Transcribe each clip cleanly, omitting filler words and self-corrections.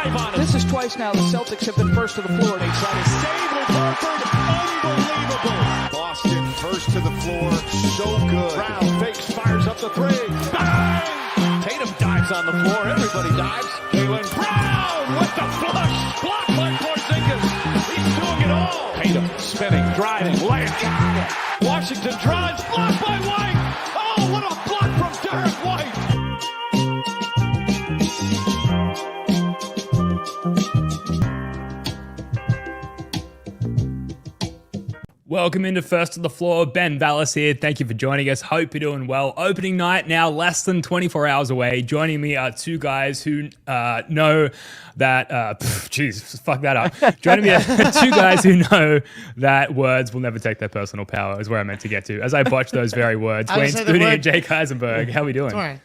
dive on him. This is twice now the Celtics have been first to the floor. They try to Save with Horford. Unbelievable. Boston first to the floor. So good. Brown fakes, fires up the three. Bang! Tatum dives on the floor. Everybody dives. Jaylen Brown with the flush. Blocked by Porzingis. He's doing it all. Tatum spinning, driving, layup. Got it. Washington drives. Blocked by White. Oh, what a block from Derek White. Welcome into First to the Floor. Ben Vallis here. Thank you for joining us. Hope you're doing well. Opening night now less than 24 hours away. Joining me are two guys who know that... fuck that up. Joining me are two guys who know that words will never take their personal power is where I meant to get to. As I botched those very words. Wayne Spoonie and Jake Eisenberg. How are we doing? Sorry.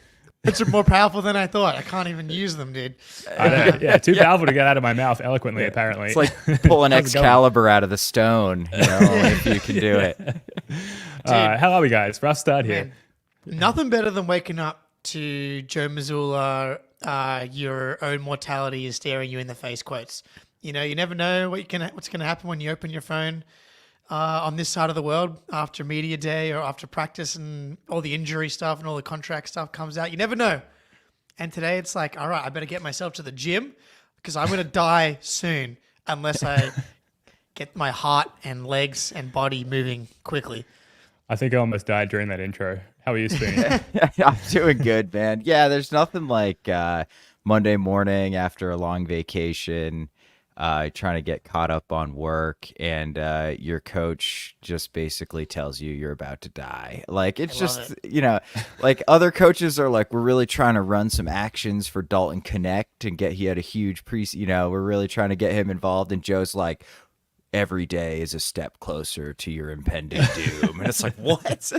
It's more powerful than I thought. I can't even use them, dude. I know. Yeah, too powerful to get out of my mouth eloquently, apparently. It's like pulling Excalibur out of the stone, you know, if you can do it. How are we, guys? Rough start here. Man, nothing better than waking up to Joe Mazzulla, your own mortality is staring you in the face quotes. You know, you never know what's going to happen when you open your phone on this side of the world after media day or after practice and all the injury stuff and all the contract stuff comes out. You never know. And today it's like, all right, I better get myself to the gym because I'm going to die soon unless I get my heart and legs and body moving quickly. I think I almost died during that intro. How are you, Spoonie? I'm doing good, man. Yeah, there's nothing like Monday morning after a long vacation, trying to get caught up on work, and your coach just basically tells you you're about to die. Like, it's just, you know, like other coaches are like, we're really trying to run some actions for Dalton Connect and he had a huge we're really trying to get him involved. And Joe's like, every day is a step closer to your impending doom. And it's like, what?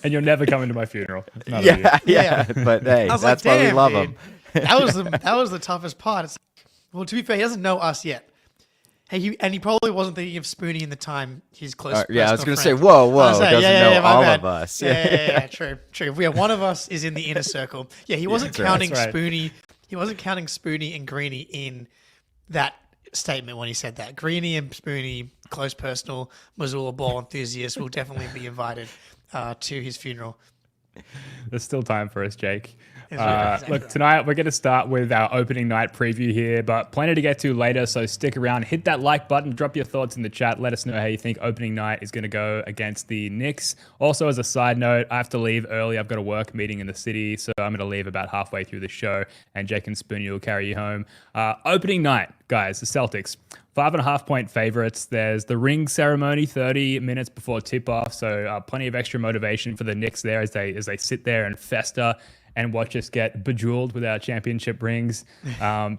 And you're never coming to my funeral. Yeah. But hey, that's like, why we love him. That was the toughest part. It's, well, to be fair, he doesn't know us yet. Hey, he probably wasn't thinking of Spoonie in the time he's close. Yeah, I was going to say, whoa, doesn't know all bad. of us. Yeah, true. Yeah, one of us is in the inner circle. Yeah, he wasn't counting Spoonie. He wasn't counting Spoonie and Greeny in that statement when he said that. Greeny and Spoonie, close personal Mazzulla ball enthusiasts, will definitely be invited to his funeral. There's still time for us, Jake. Exactly. Look, tonight we're going to start with our opening night preview here, but plenty to get to later, so stick around. Hit that like button, drop your thoughts in the chat. Let us know how you think opening night is going to go against the Knicks. Also, as a side note, I have to leave early. I've got a work meeting in the city, so I'm going to leave about halfway through the show, and Jake and Spoonie will carry you home. Opening night, guys, the Celtics. 5.5-point favorites. There's the ring ceremony 30 minutes before tip-off, so plenty of extra motivation for the Knicks there as they sit there and fester and watch us get bejeweled with our championship rings.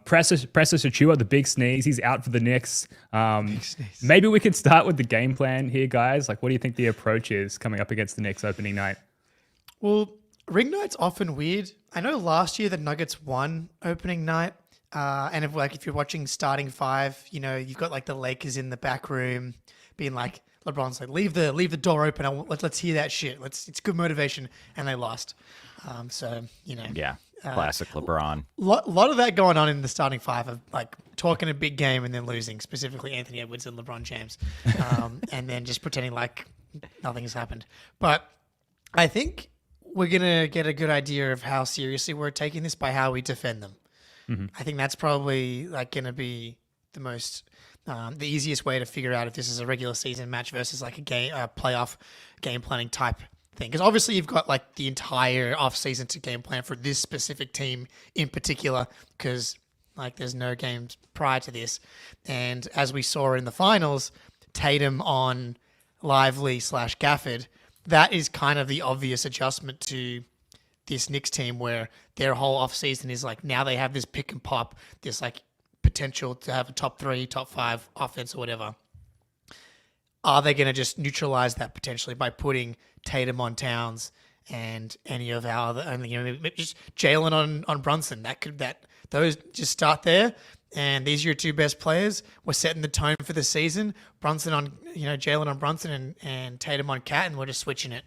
Precious Achiuwa, the big sneeze, he's out for the Knicks. Maybe we could start with the game plan here, guys. Like, what do you think the approach is coming up against the Knicks opening night? Well, ring night's often weird. I know last year the Nuggets won opening night. And if you're watching starting five, you know, you've got like the Lakers in the back room being like, LeBron's like, leave the door open. Let's hear that shit. It's good motivation. And they lost. So, you know. Yeah, classic LeBron. Lot of that going on in the starting five of like talking a big game and then losing, specifically Anthony Edwards and LeBron James. And then just pretending like nothing has happened. But I think we're going to get a good idea of how seriously we're taking this by how we defend them. Mm-hmm. I think that's probably like going to be the most, the easiest way to figure out if this is a regular season match versus like a playoff game planning type thing. Because obviously you've got like the entire offseason to game plan for this specific team in particular, because like there's no games prior to this. And as we saw in the finals, Tatum on Lively/Gafford, that is kind of the obvious adjustment to this Knicks team where their whole offseason is like now they have this pick and pop, this like potential to have a top 3, top 5 offense or whatever. Are they going to just neutralize that potentially by putting Tatum on Towns and any of our other, maybe just Jaylen on Brunson? Those just start there. And these are your two best players. We're setting the tone for the season. Brunson on, Jaylen on Brunson and Tatum on Cat, and we're just switching it.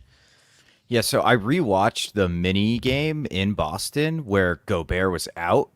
Yeah, so I rewatched the mini game in Boston where Gobert was out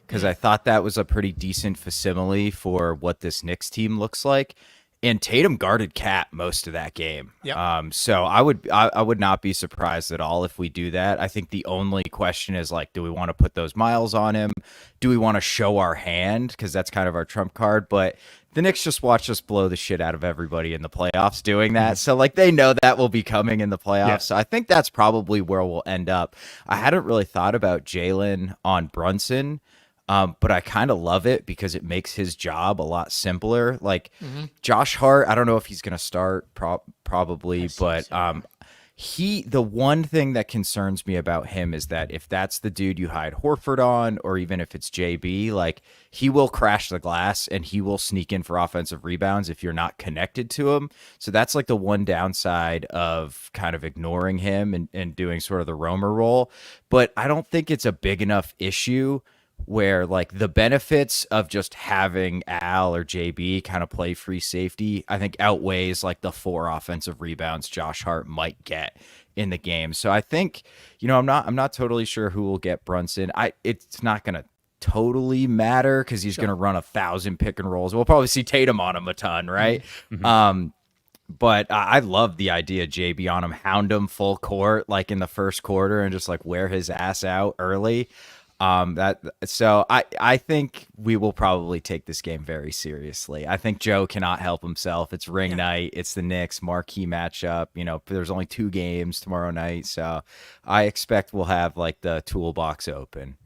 because I thought that was a pretty decent facsimile for what this Knicks team looks like. And Tatum guarded Cat most of that game. Yep. So I would not be surprised at all if we do that. I think the only question is like, do we want to put those miles on him? Do we want to show our hand? Because that's kind of our trump card. But the Knicks just watch us blow the shit out of everybody in the playoffs doing that. So like they know that will be coming in the playoffs. Yeah. So I think that's probably where we'll end up. I hadn't really thought about Jalen on Brunson. But I kind of love it because it makes his job a lot simpler. Like Josh Hart, I don't know if he's going to start probably, but the one thing that concerns me about him is that if that's the dude you hide Horford on, or even if it's JB, like he will crash the glass and he will sneak in for offensive rebounds if you're not connected to him. So that's like the one downside of kind of ignoring him and doing sort of the roamer role. But I don't think it's a big enough issue where like the benefits of just having Al or JB kind of play free safety, I think outweighs like the 4 offensive rebounds Josh Hart might get in the game. So I think, I'm not totally sure who will get Brunson. It's not going to totally matter because he's going to run 1,000 pick and rolls. We'll probably see Tatum on him a ton, right? Mm-hmm. But I love the idea of JB on him, hound him full court like in the first quarter and just like wear his ass out early. So I think we will probably take this game very seriously. I think Joe cannot help himself. It's ring night. It's the Knicks marquee matchup. There's only 2 games tomorrow night. So I expect we'll have like the toolbox open.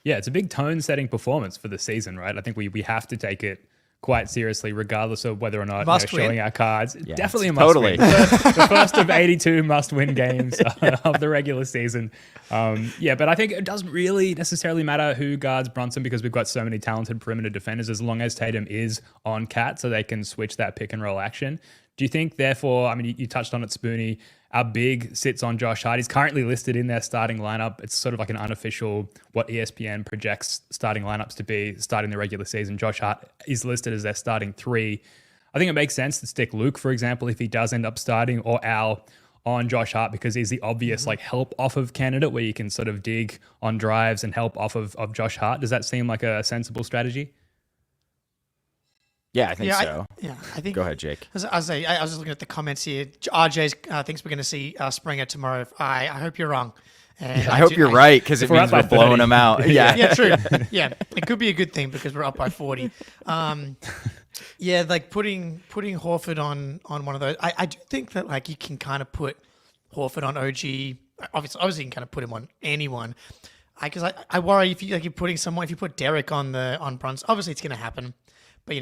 Yeah, it's a big tone setting performance for the season, right? I think we have to take it quite seriously, regardless of whether or not showing our cards. Yeah, definitely a must win. The first of 82 must-win games of the regular season. But I think it doesn't really necessarily matter who guards Brunson because we've got so many talented perimeter defenders as long as Tatum is on Cat so they can switch that pick and roll action. Do you think, therefore, I mean, you touched on it, Spoonie, our big sits on Josh Hart. He's currently listed in their starting lineup. It's sort of like an unofficial, what ESPN projects starting lineups to be starting the regular season. Josh Hart is listed as their starting 3. I think it makes sense to stick Luke, for example, if he does end up starting, or Al on Josh Hart because he's the obvious like help off of candidate where you can sort of dig on drives and help off of Josh Hart. Does that seem like a sensible strategy? Yeah, I think so. I think. Go ahead, Jake. I was just looking at the comments here. RJ thinks we're going to see Springer tomorrow. I hope you're wrong. And I hope you're right because it means we're blowing them out. Yeah, true. Yeah, it could be a good thing because we're up by 40. Like putting Horford on one of those. I do think that like you can kind of put Horford on OG. Obviously, you can kind of put him on anyone. Because I worry if you're putting someone, if you put Derek on Brunson, obviously it's going to happen. But,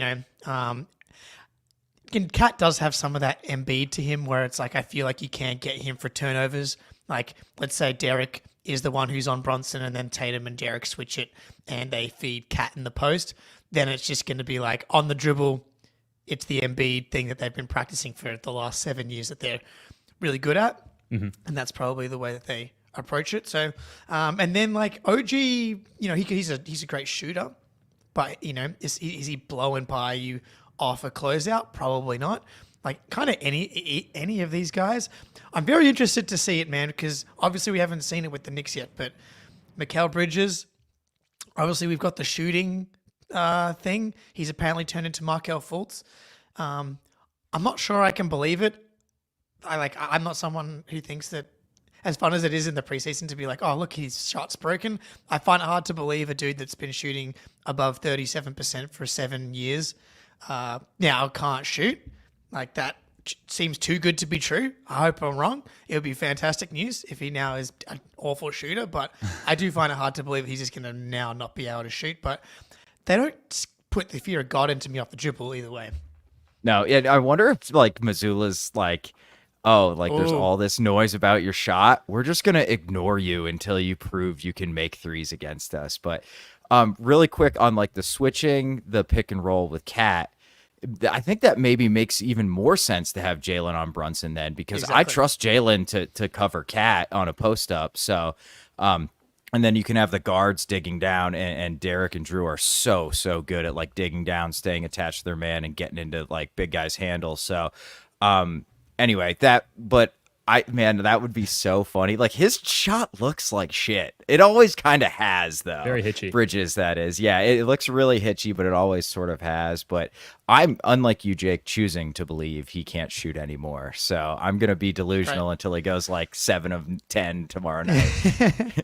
Cat does have some of that Embiid to him where it's like I feel like you can't get him for turnovers. Like, let's say Derek is the one who's on Brunson and then Tatum and Derek switch it and they feed Cat in the post. Then it's just going to be like on the dribble, it's the Embiid thing that they've been practicing for the last 7 years that they're really good at. Mm-hmm. And that's probably the way that they approach it. So, and then like OG, he's a great shooter. But, is he blowing by you off a closeout? Probably not. Like, kind of any of these guys. I'm very interested to see it, man, because obviously we haven't seen it with the Knicks yet. But Mikal Bridges, obviously we've got the shooting thing. He's apparently turned into Markelle Fultz. I'm not sure I can believe it. I'm not someone who thinks that, as fun as it is in the preseason to be like, oh, look, his shot's broken. I find it hard to believe a dude that's been shooting above 37% for 7 years now can't shoot. Like that seems too good to be true. I hope I'm wrong. It would be fantastic news if he now is an awful shooter, but I do find it hard to believe he's just going to now not be able to shoot. But they don't put the fear of God into me off the dribble either way. No, and I wonder if like Missoula's like, there's all this noise about your shot. We're just going to ignore you until you prove you can make threes against us. But really quick on like the switching, the pick and roll with Cat, I think that maybe makes even more sense to have Jalen on Brunson then because I trust Jalen to cover Cat on a post up. So, and then you can have the guards digging down and Derek and Drew are so good at like digging down, staying attached to their man and getting into like big guys handles. So, anyway, but Man, that would be so funny. Like, his shot looks like shit. It always kind of has, though. Very hitchy. Bridges, that is. Yeah, it looks really hitchy, but it always sort of has. But I'm, unlike you, Jake, choosing to believe he can't shoot anymore. So I'm going to be delusional until he goes like 7 of 10 tomorrow night.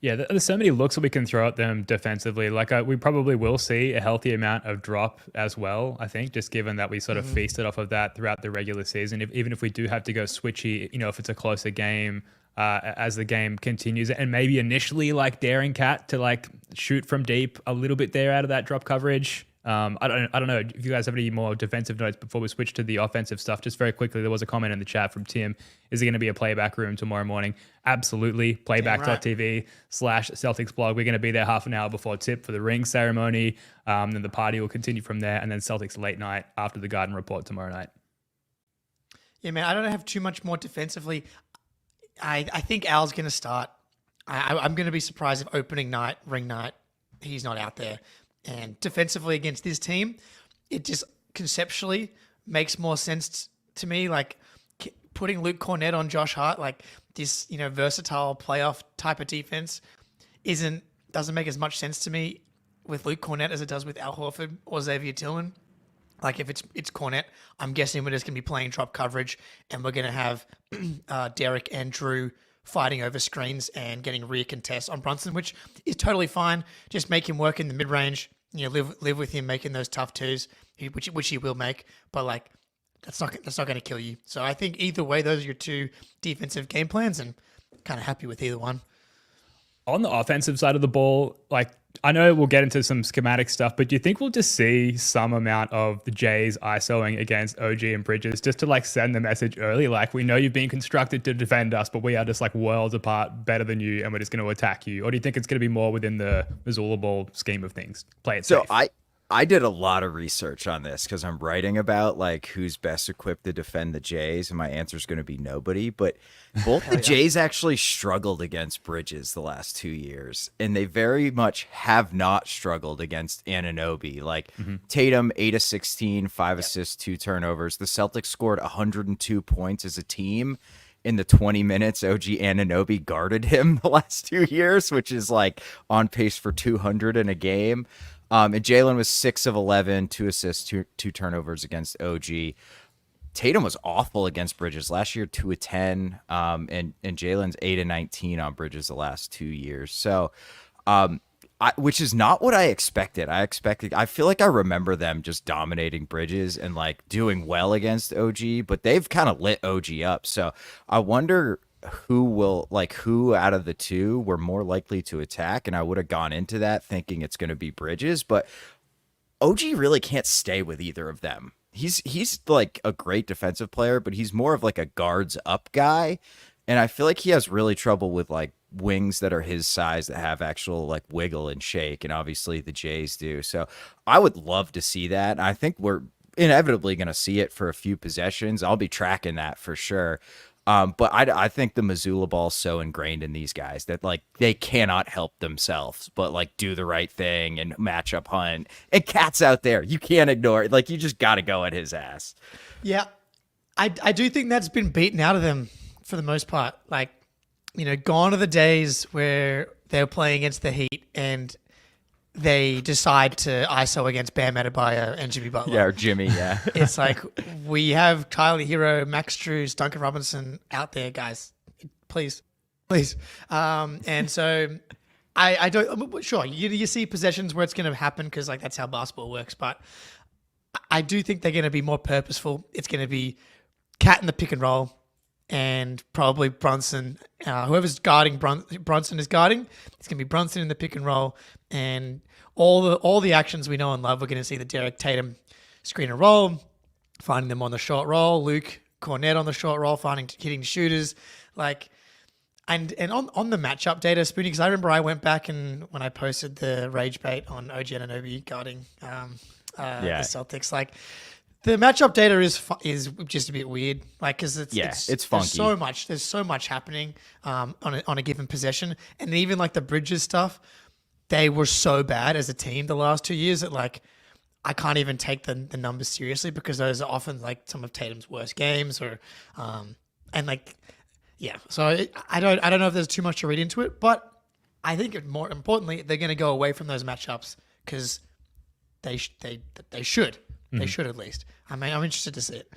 Yeah, there's so many looks that we can throw at them defensively. Like, we probably will see a healthy amount of drop as well, I think, just given that we sort of feasted off of that throughout the regular season. Even if we do have to go switchy, if it's a closer game as the game continues, and maybe initially like daring Cat to like shoot from deep a little bit there out of that drop coverage. I don't know if you guys have any more defensive notes before we switch to the offensive stuff. Just very quickly, there was a comment in the chat from Tim. Is there going to be a playback room tomorrow morning? Absolutely. Playback.tv/Celtics blog. We're going to be there half an hour before tip for the ring ceremony. Then the party will continue from there. And then Celtics late night after the Garden Report tomorrow night. Yeah, man, I don't have too much more defensively. I think Al's going to start. I'm going to be surprised if opening night, ring night, he's not out there. And defensively against this team, it just conceptually makes more sense to me. Like putting Luke Cornett on Josh Hart, like this, versatile playoff type of defense doesn't make as much sense to me with Luke Cornett as it does with Al Horford or Xavier Tillman. Like if it's Cornett, I'm guessing we're just going to be playing drop coverage and we're going to have Derek and Drew fighting over screens and getting rear contests on Brunson, which is totally fine. Just make him work in the mid-range. Live with him making those tough twos, which he will make. But like, that's not going to kill you. So I think either way, those are your two defensive game plans, and kind of happy with either one. On the offensive side of the ball, like I know we'll get into some schematic stuff, but do you think we'll just see some amount of the Jays ISOing against OG and Bridges just to like send the message early? Like, we know you've been constructed to defend us, but we are just like worlds apart, better than you, and we're just going to attack you. Or do you think it's going to be more within the Missoula Ball scheme of things? Play it safe. I did a lot of research on this because I'm writing about like who's best equipped to defend the Jays, and my answer is going to be nobody. But both the Jays actually struggled against Bridges the last 2 years, and they very much have not struggled against Anunoby. Like Tatum, 8 of 16, 5 assists, 2 turnovers. The Celtics scored 102 points as a team in the 20 minutes OG Anunoby guarded him the last 2 years, which is like on pace for 200 in a game. And Jalen was 6 of 11, 2 assists, two turnovers against OG. Tatum was awful against Bridges last year, 2 of 10, and Jalen's 8 of 19 on Bridges the last 2 years. So, which is not what I expected. I feel like I remember them just dominating Bridges and like doing well against OG, but they've kind of lit OG up. So I wonder who out of the two were more likely to attack, and I would have gone into that thinking it's going to be Bridges, but OG really can't stay with either of them. He's like a great defensive player, but he's more of like a guards up guy, and I feel like he has really trouble with like wings that are his size that have actual like wiggle and shake, and obviously the Jays do. So I would love to see that. I think we're inevitably going to see it for a few possessions. I'll be tracking that for sure. But I think the Missoula ball's so ingrained in these guys that like they cannot help themselves but like do the right thing and match up hunt. And Cat's out there. You can't ignore it. Like, you just got to go at his ass. Yeah. I do think that's been beaten out of them for the most part. Like, gone are the days where they're playing against the Heat and they decide to ISO against Bam Adebayo and Jimmy Butler. Yeah, or Jimmy, yeah. It's like, we have Tyler Hero, Max Strus, Duncan Robinson out there, guys. Please. And so I don't, sure, you see possessions where it's going to happen because like that's how basketball works, but I do think they're going to be more purposeful. It's going to be Cat in the pick and roll, and probably Brunson. Whoever's guarding Brunson is guarding. It's going to be Brunson in the pick and roll, and all the actions we know and love. We're going to see the Derek Tatum screen and roll, finding them on the short roll. Luke Cornett on the short roll, hitting shooters. Like, and on the matchup data, Spoonie, because I remember I went back and when I posted the rage bait on OG Anunoby guarding the Celtics, like. The matchup data is just a bit weird, like because it's funky. There's so much happening on a given possession, and even like the Bridges stuff, they were so bad as a team the last 2 years that like I can't even take the numbers seriously because those are often like some of Tatum's worst games, or and like, yeah. So I don't know if there's too much to read into it, but I think more importantly, they're going to go away from those matchups because they should at least. I mean, I'm interested to see it.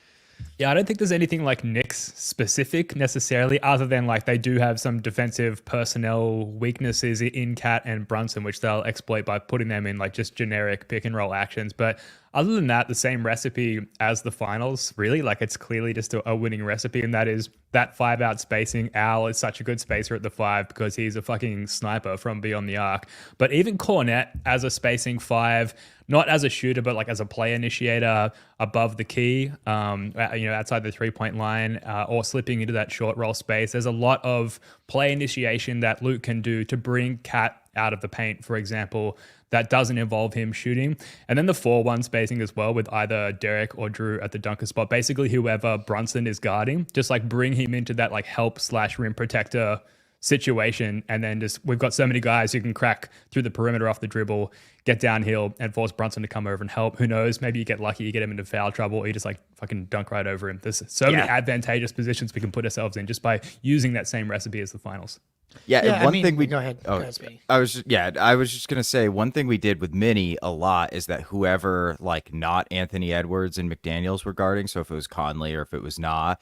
Yeah, I don't think there's anything like Knicks specific necessarily, other than like they do have some defensive personnel weaknesses in Cat and Brunson, which they'll exploit by putting them in like just generic pick and roll actions. But other than that, the same recipe as the finals, really. Like it's clearly just a winning recipe, and that is that 5-out spacing. Al is such a good spacer at the 5 because he's a fucking sniper from beyond the arc. But even Cornette as a spacing 5, not as a shooter, but like as a play initiator above the key, outside the 3-point line, or slipping into that short roll space. There's a lot of play initiation that Luke can do to bring Cat out of the paint, for example, that doesn't involve him shooting. And then the 4-1 spacing as well with either Derek or Drew at the dunker spot. Basically, whoever Brunson is guarding, just like bring him into that like help/rim protector situation. And then just we've got so many guys who can crack through the perimeter off the dribble, get downhill and force Brunson to come over and help. Who knows? Maybe you get lucky, you get him into foul trouble, or you just like fucking dunk right over him. There's so many advantageous positions we can put ourselves in just by using that same recipe as the finals. Yeah, one thing we go ahead. Oh, go ahead, Speedy. I was just gonna say one thing we did with Minnie a lot is that whoever like not Anthony Edwards and McDaniels were guarding, so if it was Conley or if it was Nah,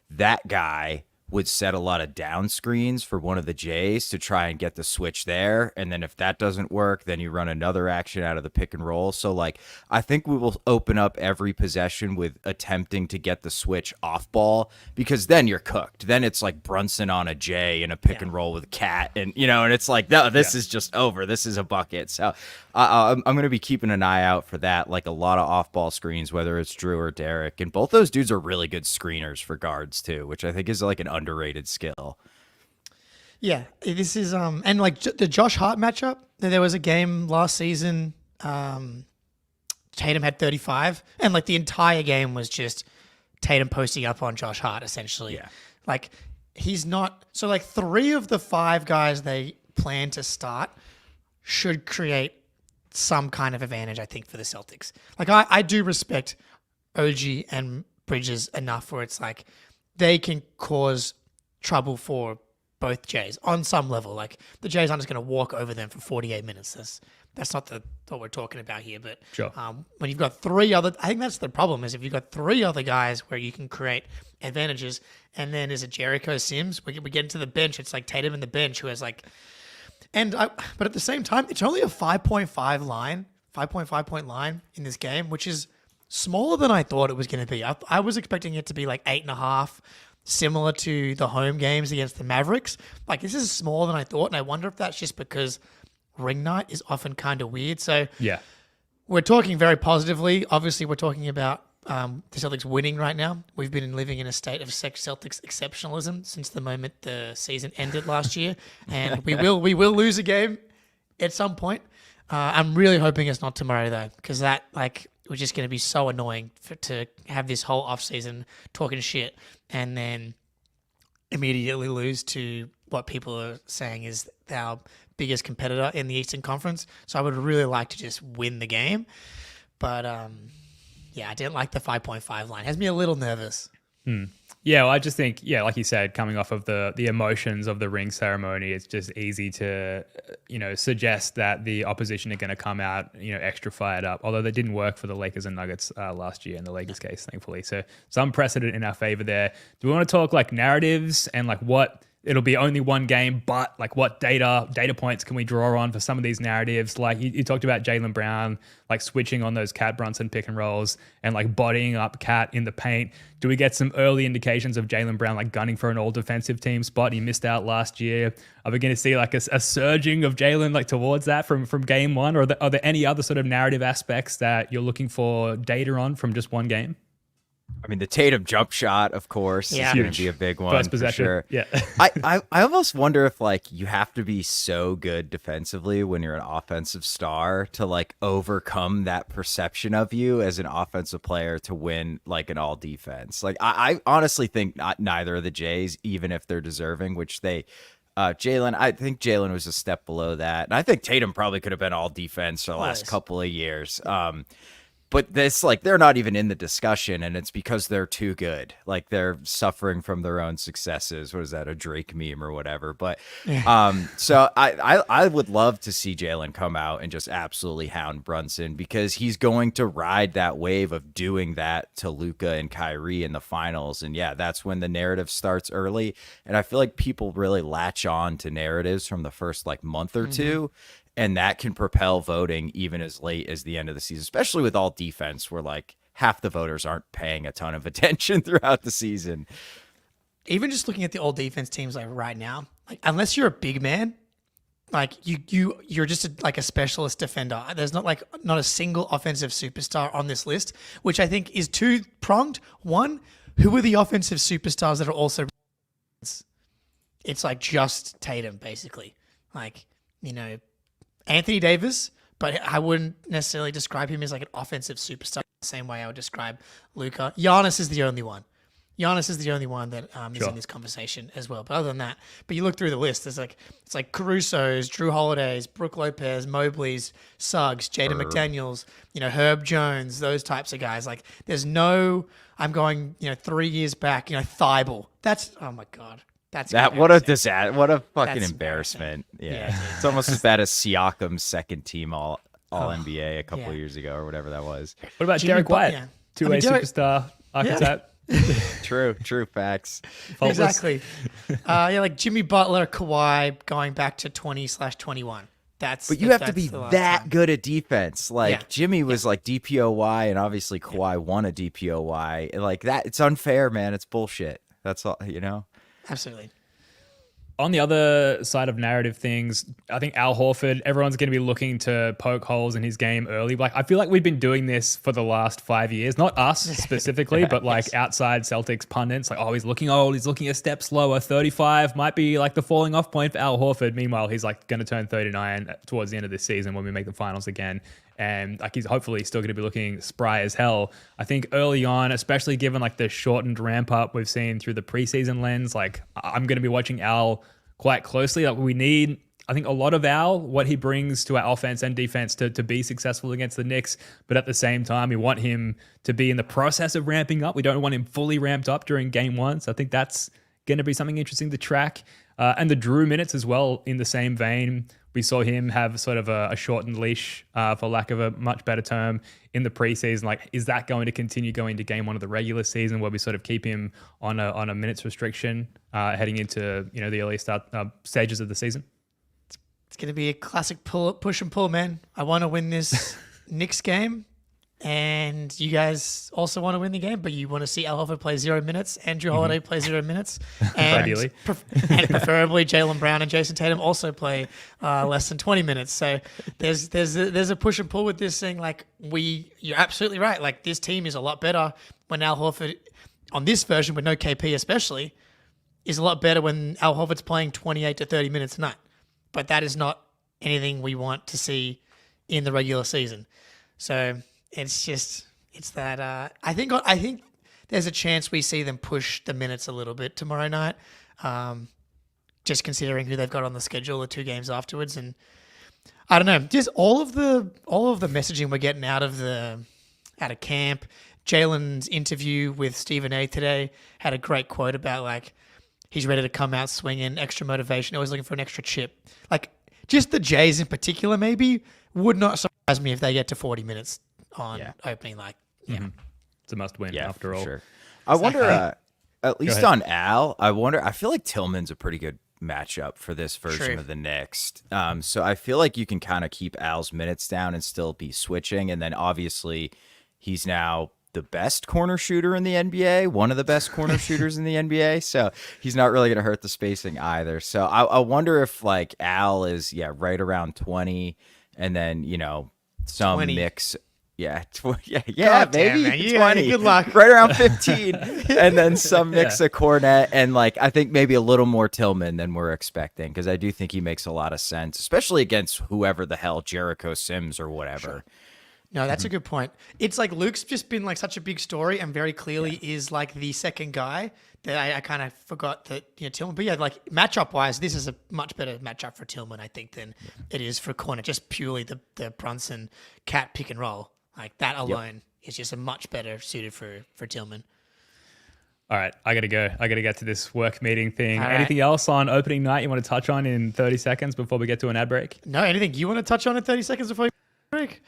that guy would set a lot of down screens for one of the Jays to try and get the switch there. And then if that doesn't work, then you run another action out of the pick and roll. So like, I think we will open up every possession with attempting to get the switch off ball, because then you're cooked. Then it's like Brunson on a Jay in a pick and roll with Cat. And, and it's like, no, this is just over. This is a bucket. So I'm going to be keeping an eye out for that. Like a lot of off ball screens, whether it's Drew or Derek. And both those dudes are really good screeners for guards too, which I think is like an underrated skill. Yeah, this is and like the Josh Hart matchup. There was a game last season. Tatum had 35, and like the entire game was just Tatum posting up on Josh Hart essentially. Yeah, like he's not. So like 3 of the 5 guys they plan to start should create some kind of advantage, I think, for the Celtics. Like I do respect OG and Bridges enough where it's like they can cause trouble for both Jays on some level. Like the Jays aren't just going to walk over them for 48 minutes. That's not what we're talking about here. But sure. When you've got 3 other, I think that's the problem, is if you've got 3 other guys where you can create advantages, and then is it Jericho Sims? We get into the bench. It's like Tatum in the bench who has like, but at the same time, it's only a 5.5 point line in this game, which is smaller than I thought it was going to be. I was expecting it to be like 8.5, similar to the home games against the Mavericks. Like this is smaller than I thought, and I wonder if that's just because ring night is often kind of weird. So yeah, we're talking very positively. Obviously, we're talking about the Celtics winning right now. We've been living in a state of Celtics exceptionalism since the moment the season ended last year, and we will lose a game at some point. I'm really hoping it's not tomorrow though, because that was just going to be so annoying to have this whole offseason talking shit and then immediately lose to what people are saying is our biggest competitor in the Eastern Conference. So I would really like to just win the game. But I didn't like the 5.5 line. It has me a little nervous. Yeah, well, I just think, like you said, coming off of the emotions of the ring ceremony, it's just easy to, suggest that the opposition are going to come out, extra fired up. Although that didn't work for the Lakers and Nuggets last year in the Lakers case, thankfully. So some precedent in our favor there. Do we want to talk like narratives and like what? It'll be only one game, but like what data points can we draw on for some of these narratives? Like you talked about Jaylen Brown, like switching on those Cat Brunson pick and rolls and like bodying up Cat in the paint. Do we get some early indications of Jaylen Brown like gunning for an all defensive team spot? He missed out last year. Are we going to see like a surging of Jaylen like towards that from game one? Or are there any other sort of narrative aspects that you're looking for data on from just one game? I mean, the Tatum jump shot, of course, is going to be a big one. First possession. For sure. Yeah. I almost wonder if like you have to be so good defensively when you're an offensive star to like overcome that perception of you as an offensive player to win like an all defense. Like I honestly think neither of the Jays, even if they're deserving, which they Jaylen, I think Jaylen was a step below that. And I think Tatum probably could have been all defense for the last couple of years. But this, like, they're not even in the discussion, and it's because they're too good. Like, they're suffering from their own successes. What is that, a Drake meme or whatever? But so I would love to see Jalen come out and just absolutely hound Brunson, because he's going to ride that wave of doing that to Luka and Kyrie in the finals. And yeah, that's when the narrative starts early. And I feel like people really latch on to narratives from the first like month or two. And that can propel voting even as late as the end of the season, especially with all defense, where like half the voters aren't paying a ton of attention throughout the season. Even just looking at the all defense teams like right now, like unless you're a big man, like you're just like a specialist defender. There's not a single offensive superstar on this list, which I think is two pronged. One, who are the offensive superstars that are also? It's like just Tatum basically, like Anthony Davis, but I wouldn't necessarily describe him as like an offensive superstar the same way I would describe Luka. Giannis is the only one. Giannis is the only one that is in this conversation as well. But other than that, but you look through the list, it's like Caruso's, Drew Holiday's, Brook Lopez, Mobley's, Suggs, Jaden McDaniels, Herb Jones, those types of guys. Like there's no, I'm going 3 years back, Thibault. That's, oh my God. What a disaster! What a fucking embarrassment! Yeah, it's almost as bad as Siakam's second team all NBA a couple years ago or whatever that was. What about Derek White? Yeah. Two-way superstar archetype. True facts. Exactly. Like Jimmy Butler, Kawhi, going back to 20/21. But you have to be that good at defense. Like Jimmy was like DPOY, and obviously Kawhi won a DPOY. Like that, it's unfair, man. It's bullshit. That's all. Absolutely. On the other side of narrative things, I think Al Horford, everyone's going to be looking to poke holes in his game early. Like I feel like we've been doing this for the last 5 years, not us specifically, but like outside Celtics pundits, like, he's looking old, he's looking a step slower. 35 might be like the falling off point for Al Horford. Meanwhile, he's like going to turn 39 towards the end of this season when we make the finals again. And like he's hopefully still going to be looking spry as hell. I think early on, especially given like the shortened ramp up we've seen through the preseason lens, like I'm going to be watching Al quite closely. Like we need, I think, a lot of Al, what he brings to our offense and defense to be successful against the Knicks. But at the same time, we want him to be in the process of ramping up. We don't want him fully ramped up during game one. So I think that's going to be something interesting to track. And the Drew minutes as well, in the same vein. We saw him have sort of a shortened leash, for lack of a much better term, in the preseason. Like, is that going to continue going to game one of the regular season, where we sort of keep him on a minutes restriction heading into the early start stages of the season? It's going to be a classic push and pull, man. I want to win this Knicks game, and you guys also want to win the game, but you want to see Al Horford play 0 minutes, Andrew Holiday play 0 minutes, and ideally, and preferably Jaylen Brown and Jason Tatum also play less than 20 minutes. So there's a push and pull with this thing. Like you're absolutely right. Like this team is a lot better when Al Horford, on this version with no KP especially, is a lot better when Al Horford's playing 28 to 30 minutes a night. But that is not anything we want to see in the regular season. So it's that I think there's a chance we see them push the minutes a little bit tomorrow night, just considering who they've got on the schedule the 2 games afterwards. And I don't know, just all of the messaging we're getting out of camp. Jalen's interview with Stephen A today had a great quote about like he's ready to come out swinging, extra motivation, always looking for an extra chip. Like just the Jays in particular maybe would not surprise me if they get to 40 minutes on opening. Like, it's a must win after all. Sure. I wonder, at least on Al, I feel like Tillman's a pretty good matchup for this version of the Knicks. So I feel like you can kind of keep Al's minutes down and still be switching. And then obviously he's now the best corner shooter in the NBA, one of the best corner shooters in the NBA. So he's not really going to hurt the spacing either. So I wonder if like Al is, right around 20 and then, some 20. Mix. Yeah, God maybe damn, 20. Good luck. Right around 15. And then some mix of Cornet and like I think maybe a little more Tillman than we're expecting, because I do think he makes a lot of sense, especially against whoever the hell, Jericho Sims or whatever. Sure. No, that's a good point. It's like Luke's just been like such a big story and very clearly is like the second guy that I kind of forgot that, Tillman. But yeah, like matchup wise, this is a much better matchup for Tillman, I think, than it is for Cornet. Just purely the Brunson cat pick and roll. Like that alone is just a much better suited for Tillman. All right, I got to go. I got to get to this work meeting thing. All right. Anything else on opening night you want to touch on in 30 seconds before we get to an ad break? No, anything you want to touch on in 30 seconds before you break?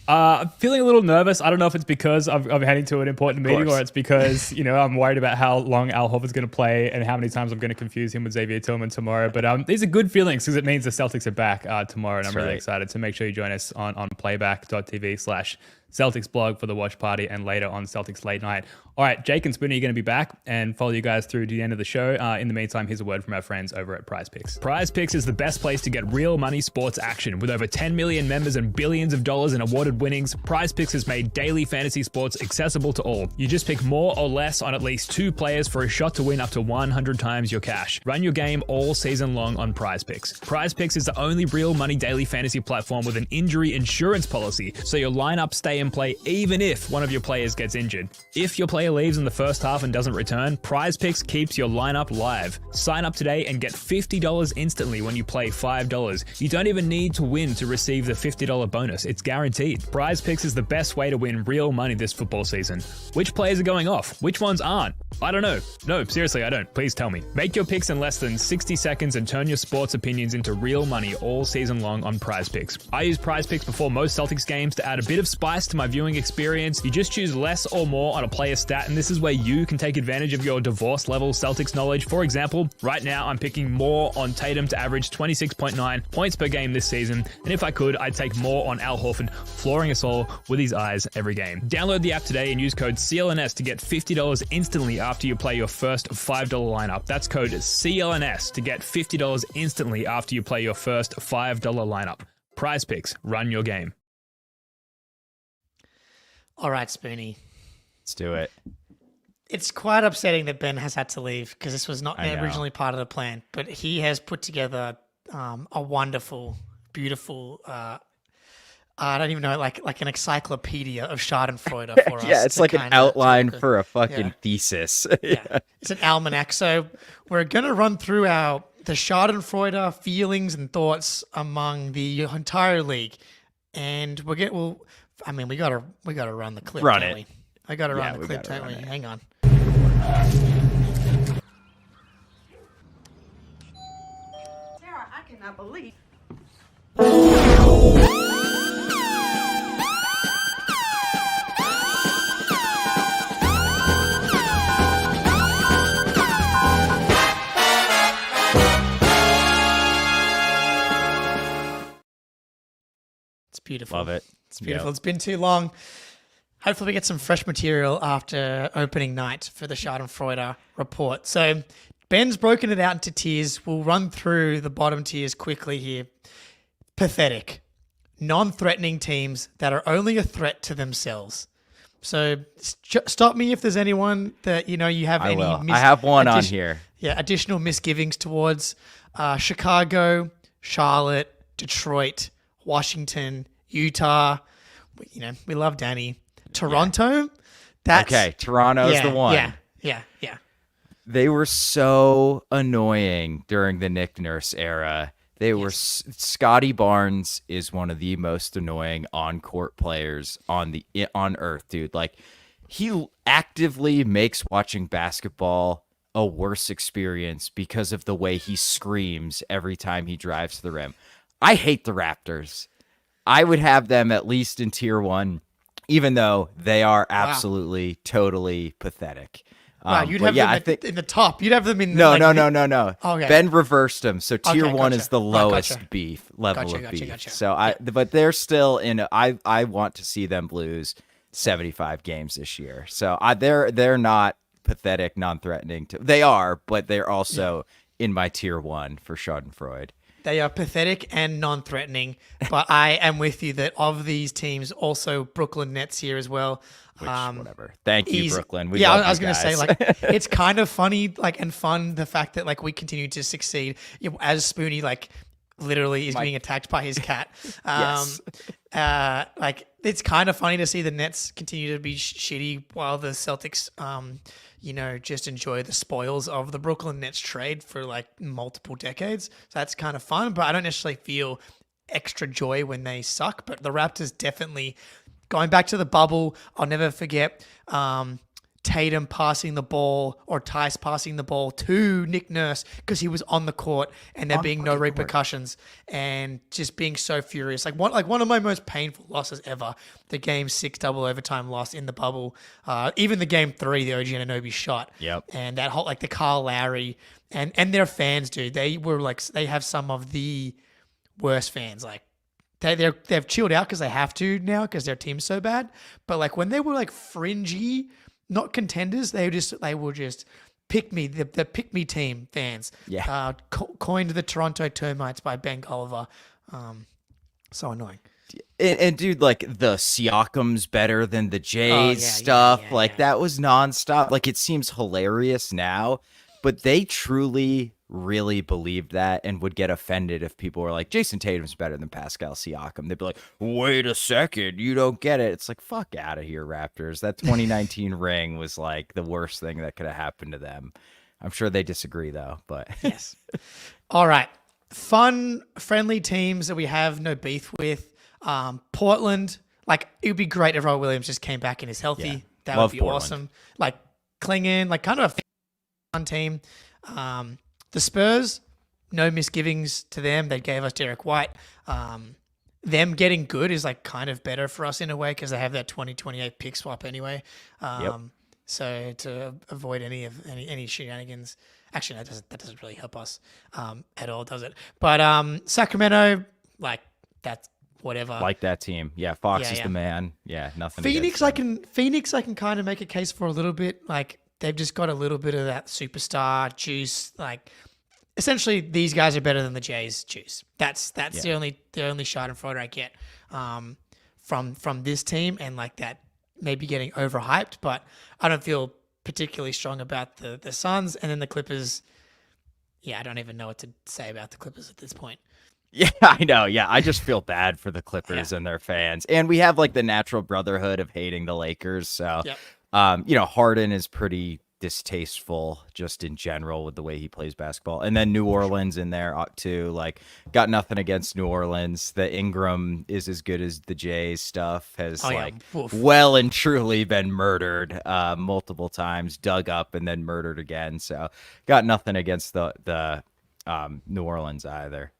I'm feeling a little nervous. I don't know if it's because I'm heading to an important meeting or it's because, I'm worried about how long Al Horford's going to play and how many times I'm going to confuse him with Xavier Tillman tomorrow. But these are good feelings because it means the Celtics are back tomorrow. And I'm really excited. So make sure you join us on playback.tv/Celtics blog for the watch party and later on Celtics late night. All right, Jake and Spoonie are going to be back and follow you guys through to the end of the show. In the meantime, here's a word from our friends over at PrizePicks. PrizePicks is the best place to get real money sports action. With over 10 million members and billions of dollars in awarded winnings, PrizePicks has made daily fantasy sports accessible to all. You just pick more or less on at least 2 players for a shot to win up to 100 times your cash. Run your game all season long on PrizePicks. PrizePicks is the only real money daily fantasy platform with an injury insurance policy, so your lineups stay in play even if one of your players gets injured. If your player leaves in the first half and doesn't return, PrizePicks keeps your lineup live. Sign up today and get $50 instantly when you play $5. You don't even need to win to receive the $50 bonus. It's guaranteed. PrizePicks is the best way to win real money this football season. Which players are going off? Which ones aren't? I don't know. No, seriously, I don't. Please tell me. Make your picks in less than 60 seconds and turn your sports opinions into real money all season long on PrizePicks. I use PrizePicks before most Celtics games to add a bit of spice to my viewing experience. You just choose less or more on a player stat, and this is where you can take advantage of your divorce level Celtics knowledge. For example, right now I'm picking more on Tatum to average 26.9 points per game this season, and if I could, I'd take more on Al Horford, flooring us all with his eyes every game. Download the app today and use code CLNS to get $50 instantly after you play your first $5 lineup. That's code CLNS to get $50 instantly after you play your first $5 lineup. PrizePicks, run your game. All right, Spoonie. Let's do it. It's quite upsetting that Ben has had to leave because this was not I know. originally part of the plan. But he has put together a wonderful, beautiful, I don't even know, like an encyclopedia of Schadenfreude for us. Yeah, it's like an outline for a fucking Yeah. thesis. Yeah. It's an almanac. So we're going to run through the Schadenfreude feelings and thoughts among the entire league. And we gotta run the clip. Run don't it. We? I gotta run Yeah, the we clip, gotta don't we? run it. Hang on. Sarah, I cannot believe. It's beautiful. Love it. It's beautiful. It's been too long. Hopefully we get some fresh material after opening night for the Schadenfreude report. So Ben's broken it out into tiers. We'll run through the bottom tiers quickly here. Pathetic. Non-threatening teams that are only a threat to themselves. So stop me if there's anyone that you have I any. will. I have one on here. Yeah, additional misgivings towards Chicago, Charlotte, Detroit, Washington, Utah. We love Danny. Toronto. That's Okay, Toronto's the one. Yeah. They were so annoying during the Nick Nurse era. They were. Scotty Barnes is one of the most annoying on-court players on earth, dude. Like, he actively makes watching basketball a worse experience because of the way he screams every time he drives to the rim. I hate the Raptors. I would have them at least in tier 1, even though they are absolutely, totally pathetic. Wow, you'd have them in the top. You'd have them in No. Okay. Ben reversed them, so tier 1 gotcha. is the lowest level of beef. Gotcha. So but they're still in. I want to see them lose 75 games this year. So they're not pathetic, non-threatening. They are, but they're also in my tier 1 for Schadenfreude. They are pathetic and non-threatening, but I am with you that of these teams, also Brooklyn Nets here as well. Which, whatever. Thank you, Brooklyn. I was going to say, it's kind of funny, and fun, the fact that, we continue to succeed as Spoonie, literally is being attacked by his cat. Yes. It's kind of funny to see the Nets continue to be shitty while the Celtics, just enjoy the spoils of the Brooklyn Nets trade for multiple decades. So that's kind of fun, but I don't necessarily feel extra joy when they suck. But the Raptors definitely going back to the bubble, I'll never forget Tatum passing the ball or Tice passing the ball to Nick Nurse because he was on the court and there being no repercussions and just being so furious. Like one of my most painful losses ever, the Game 6 double overtime loss in the bubble. Even the Game 3, the OG Anunoby shot. Yep. And that whole, like the Kyle Lowry and their fans, dude, they have some of the worst fans. Like they've chilled out because they have to now because their team's so bad. But like when they were like fringy, not contenders, they were just pick me, the pick me team fans. Yeah. Coined the Toronto Termites by Ben Gulliver. So annoying. And dude, like the Siakam's better than the Jays stuff. That was nonstop. Like it seems hilarious now, but they truly really believed that and would get offended if people were like, Jason Tatum's better than Pascal Siakam. They'd be like, wait a second, you don't get it. It's like, fuck out of here, Raptors. That 2019 ring was like the worst thing that could have happened to them. I'm sure they disagree though, but yes. All right. Fun, friendly teams that we have no beef with. Portland, like it would be great if Robert Williams just came back and is healthy. Yeah. That Love would be Portland. awesome. Like Klingon, like kind of a fun team. The Spurs, no misgivings to them. They gave us Derek White. Them getting good is like kind of better for us in a way because they have that 2028 pick swap anyway. So to avoid any shenanigans, actually that doesn't really help us at all, does it? But Sacramento, like that's whatever. like that team. Yeah, Fox is the man. Yeah, nothing. Phoenix, I can kind of make a case for a little bit. Like they've just got a little bit of that superstar juice. Like essentially, these guys are better than the Jays juice. That's the only Schadenfreude I get from this team, and like that maybe getting overhyped. But I don't feel particularly strong about the Suns, and then the Clippers. Yeah, I don't even know what to say about the Clippers at this point. Yeah, I know. Yeah, I just feel bad for the Clippers and their fans. And we have like the natural brotherhood of hating the Lakers. So, Harden is pretty distasteful just in general with the way he plays basketball. And then New Orleans in there too. Like, got nothing against New Orleans. The Ingram is as good as the Jays stuff has well and truly been murdered multiple times, dug up and then murdered again. So, got nothing against the New Orleans either.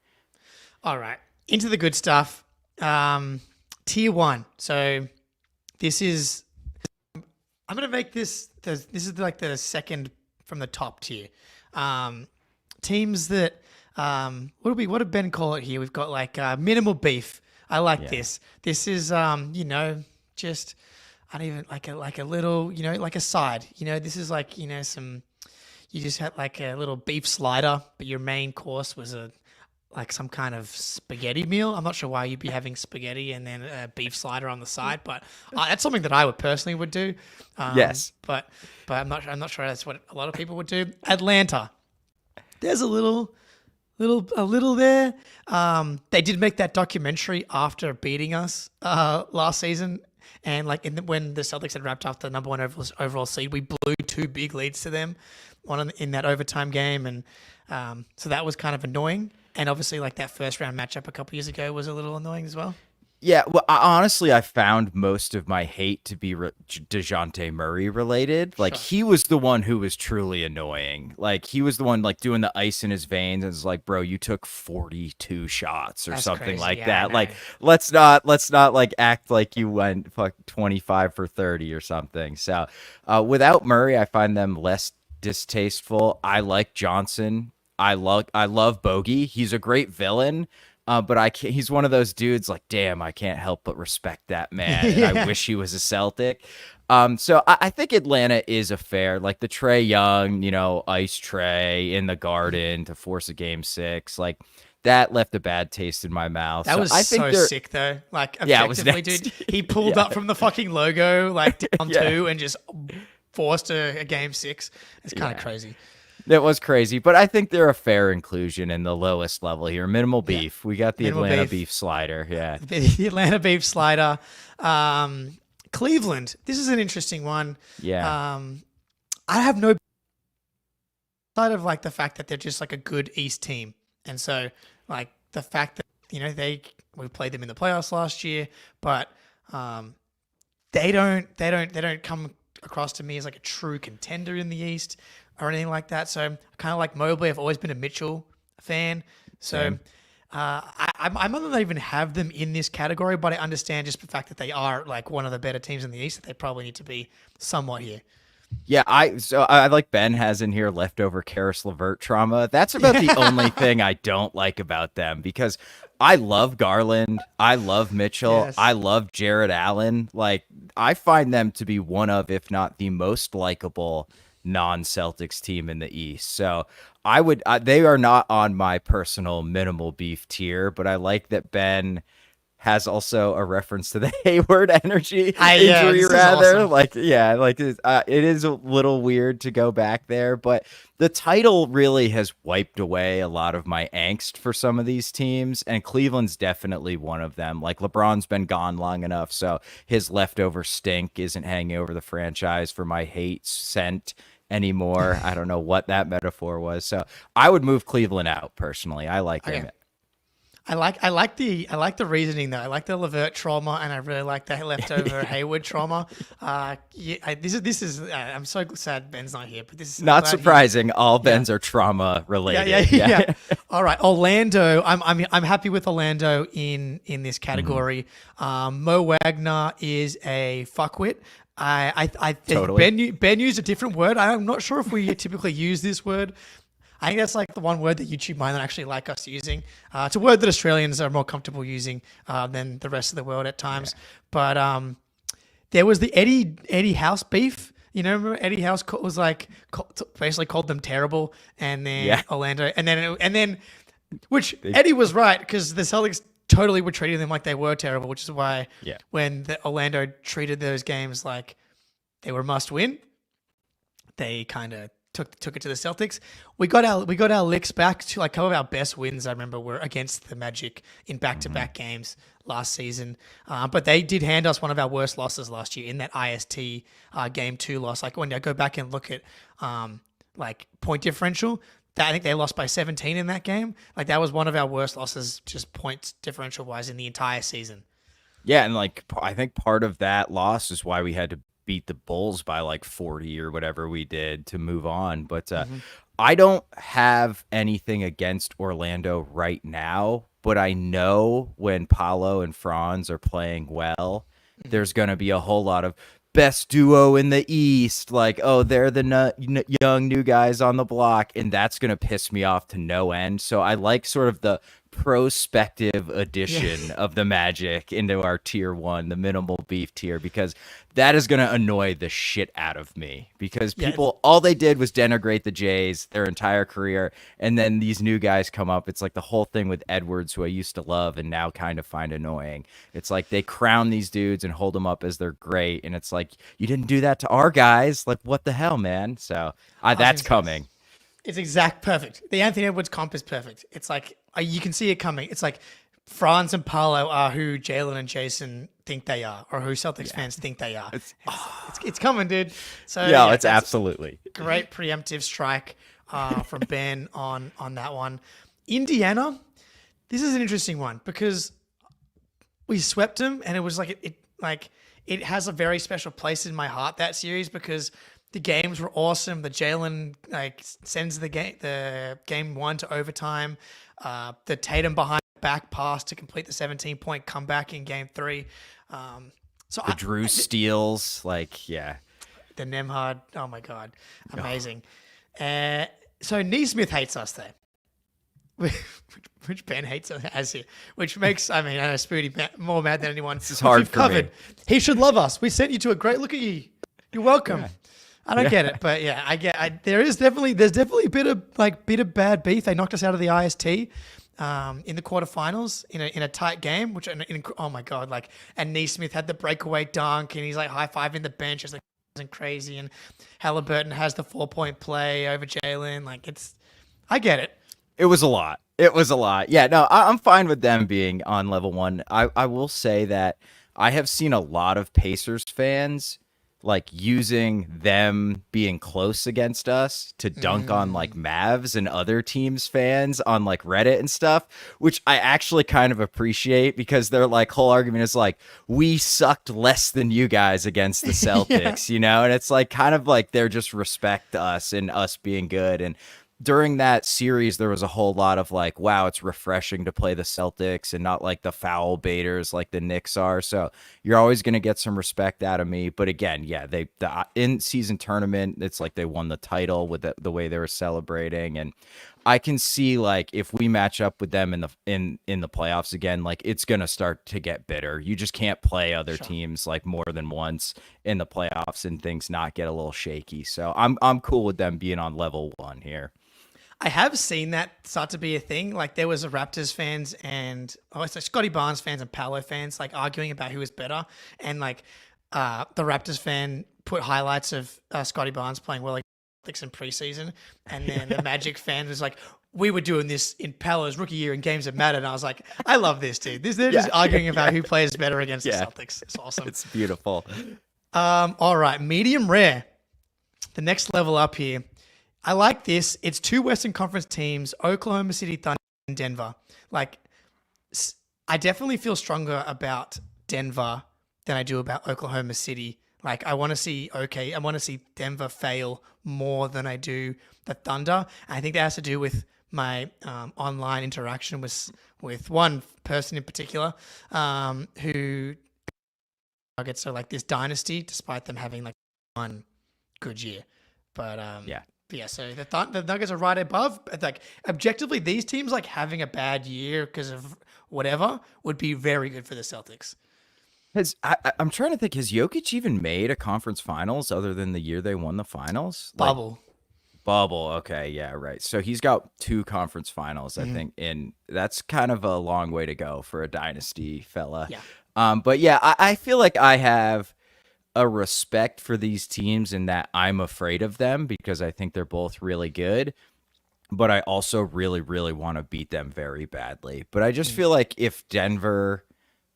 All right, into the good stuff. Tier 1. So this is, I'm going to make this is like the second from the top tier. Teams that, what did Ben call it here? We've got like minimal beef. I like this. This is, just, I don't even like a little, like a side, this is like, you just had like a little beef slider, but your main course was like some kind of spaghetti meal. I'm not sure why you'd be having spaghetti and then a beef slider on the side, but that's something that I would do. Yes, but I'm not sure that's what a lot of people would do. Atlanta, there's a little there. They did make that documentary after beating us last season, and like when the Celtics had wrapped up the number 1 overall seed, we blew 2 big leads to them, one in that overtime game, and so that was kind of annoying. And obviously, like that first round matchup a couple years ago was a little annoying as well. Yeah, well, honestly, I found most of my hate to be DeJounte Murray related. Like, he was the one who was truly annoying. Like, he was the one, like, doing the ice in his veins and was like, bro, you took 42 shots or That's something crazy. like Yeah, that. I Like, know. let's not, like, act like you went 25 for 30 or something. So, without Murray, I find them less distasteful. I like Johnson. I love Bogey. He's a great villain, but he's one of those dudes like, damn, I can't help but respect that man. And I wish he was a Celtic. So I think Atlanta is a fair, like the Trae Young, ice Trae in the Garden to force a Game 6. Like that left a bad taste in my mouth. That was I think so sick though. Like objectively, it was dude, he pulled up from the fucking logo like down 2 and just forced a Game 6. It's kind of crazy. That was crazy, but I think they're a fair inclusion in the lowest level here. Minimal beef. We got the Minimal Atlanta beef. beef slider. Yeah. The Atlanta beef slider. Cleveland. This is an interesting one. Yeah. I have no side of like the fact that they're just like a good East team. And so like the fact that, we played them in the playoffs last year, but they don't come across to me as like a true contender in the East or anything like that. So kind of like Mobley, I've always been a Mitchell fan. So I might not even have them in this category, but I understand just the fact that they are like one of the better teams in the East, that they probably need to be somewhat here. Yeah, I like Ben has in here leftover Karis LeVert trauma. That's about the only thing I don't like about them, because I love Garland, I love Mitchell, Yes. I love Jared Allen. Like, I find them to be one of, if not the most likable non-Celtics team in the East. So they are not on my personal minimal beef tier, but I like that Ben has also a reference to the Hayward energy injury, rather. Awesome. It is a little weird to go back there, but the title really has wiped away a lot of my angst for some of these teams, and Cleveland's definitely one of them. Like, LeBron's been gone long enough, so his leftover stink isn't hanging over the franchise for my hate scent anymore. I don't know what that metaphor was. So I would move Cleveland out personally. I like them. I like the reasoning though. I like the LeVert trauma, and I really like that leftover Hayward trauma. This is. I'm so sad Ben's not here, but this is not surprising. All Ben's are trauma related. Yeah. All right, Orlando. I'm happy with Orlando in this category. Mo Wagner is a fuckwit. I Totally. Ben used a different word. I'm not sure if we typically use this word. I think that's like the one word that YouTube might not actually like us using. It's a word that Australians are more comfortable using than the rest of the world at times. Yeah. But there was the Eddie House beef. You know, remember Eddie House was like basically called them terrible, and then Orlando, and then which Eddie was right, because the Celtics totally were treating them like they were terrible, which is why when the Orlando treated those games like they were must win, they kind of took it to the Celtics. We got our licks back to like some of our best wins. I remember were against the Magic in back-to-back games last season, but they did hand us one of our worst losses last year in that IST game 2 loss. Like when I go back and look at like point differential, I think they lost by 17 in that game. Like that was one of our worst losses, just points differential wise, in the entire season. Yeah, and like I think part of that loss is why we had to beat the Bulls by like 40 or whatever we did to move on. But I don't have anything against Orlando right now, but I know when Paolo and Franz are playing well, there's going to be a whole lot of best duo in the East. Like, oh, they're the young new guys on the block. And that's going to piss me off to no end. So I like sort of the prospective addition of the Magic into our tier 1, the minimal beef tier, because that is going to annoy the shit out of me, because people, all they did was denigrate the Jays their entire career. And then these new guys come up. It's like the whole thing with Edwards, who I used to love and now kind of find annoying. It's like they crown these dudes and hold them up as they're great. And it's like, you didn't do that to our guys. Like, what the hell, man? So that's coming. It's perfect. The Anthony Edwards comp is perfect. It's like, you can see it coming. It's like Franz and Paolo are who Jalen and Jason think they are, or who Celtics fans think they are. It's coming, dude. So it's absolutely great preemptive strike from Ben on that one. Indiana, this is an interesting one because we swept them, and it was like it has a very special place in my heart, that series, because the games were awesome. The Jalen sends the game 1 to overtime. The Tatum behind back pass to complete the 17-point comeback in game 3. Drew steals, the Nemhard. Oh my God, amazing. So Neesmith hates us there, which Ben hates us as here, which makes I know Spooty more mad than anyone. This is hard for me. He should love us. We sent you to a great look at you. You're welcome. Yeah. I don't get it, but there's definitely a bit of bad beef. They knocked us out of the IST in the quarterfinals in a tight game, oh my God, and Neesmith had the breakaway dunk, and he's like high-fiving the bench. It's like crazy, and Halliburton has the 4-point play over Jalen. I get it. It was a lot. Yeah, no, I'm fine with them being on level 1. I will say that I have seen a lot of Pacers fans like using them being close against us to dunk on like Mavs and other teams fans on like Reddit and stuff, which I actually kind of appreciate because their like whole argument is like, we sucked less than you guys against the Celtics, you know? And it's like kind of like they're just respect us and us being good. And during that series, there was a whole lot of like, wow, it's refreshing to play the Celtics and not like the foul baiters like the Knicks are. So you're always going to get some respect out of me. But again, yeah, the in-season tournament, it's like they won the title with the way they were celebrating. And I can see like if we match up with them in the playoffs again, like it's going to start to get bitter. You just can't play other teams like more than once in the playoffs and things not get a little shaky. So I'm cool with them being on level 1 here. I have seen that start to be a thing. Like there was a Raptors fans and Scotty Barnes fans and Paolo fans like arguing about who was better. And like the Raptors fan put highlights of Scotty Barnes playing well like in preseason. And then the Magic fan was like, we were doing this in Paolo's rookie year in games that mattered. And I was like, I love this, dude. They're just arguing about who plays better against the Celtics. It's awesome. It's beautiful. All right. Medium rare. The next level up here. I like this. It's 2 Western Conference teams, Oklahoma City Thunder and Denver. Like, I definitely feel stronger about Denver than I do about Oklahoma City. Like, I want to see Denver fail more than I do the Thunder. I think that has to do with my online interaction with one person in particular who Nuggets are like this dynasty, despite them having like one good year. But yeah, so the Nuggets are right above. Like objectively, these teams like having a bad year because of whatever would be very good for the Celtics. I'm trying to think, has Jokic even made a conference finals other than the year they won the finals? Bubble. Okay, yeah, right. So he's got 2 conference finals, I think, and that's kind of a long way to go for a dynasty fella. Yeah. But yeah, I feel like I have a respect for these teams in that I'm afraid of them because I think they're both really good, but I also really, really want to beat them very badly. But I just feel like if Denver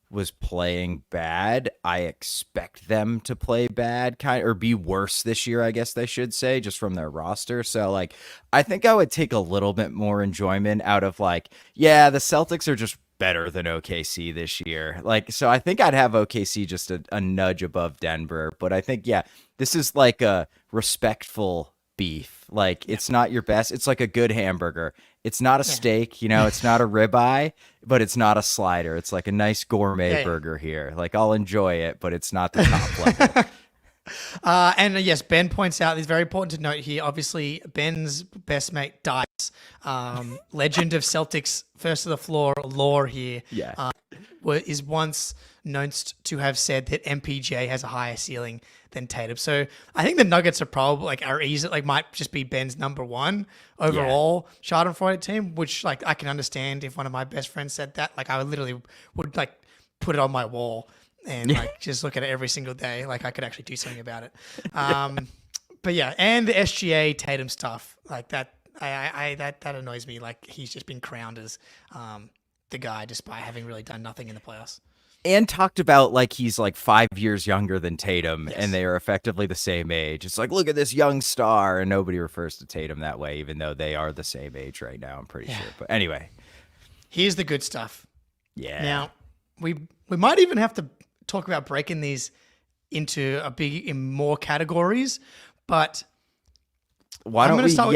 was playing bad, I expect them to play bad or be worse this year, I guess they should say, just from their roster. So like, I think I would take a little bit more enjoyment out of like, yeah, the Celtics are just better than OKC this year. Like, so I think I'd have OKC just a nudge above Denver, but I think, yeah, this is like a respectful beef. Like it's not your best. It's like a good hamburger. It's not a steak, you know, it's not a ribeye, but it's not a slider. It's like a nice gourmet burger here. Like I'll enjoy it, but it's not the top level. And yes, Ben points out, it's very important to note here, obviously Ben's best mate Dice, legend of Celtics first to the floor lore here, is once known to have said that MPJ has a higher ceiling than Tatum. So I think the Nuggets are probably might just be Ben's number 1 overall Schadenfreude team, which like I can understand if one of my best friends said that. Like I would like put it on my wall and like just look at it every single day. Like I could actually do something about it. But yeah, and the SGA Tatum stuff like that. That annoys me. Like he's just been crowned as the guy despite having really done nothing in the playoffs. And talked about like he's like 5 years younger than Tatum and they are effectively the same age. It's like, look at this young star, and nobody refers to Tatum that way, even though they are the same age right now, I'm pretty sure. But anyway. Here's the good stuff. Yeah. Now, we might even have to talk about breaking these into in more categories, but why don't we? I'm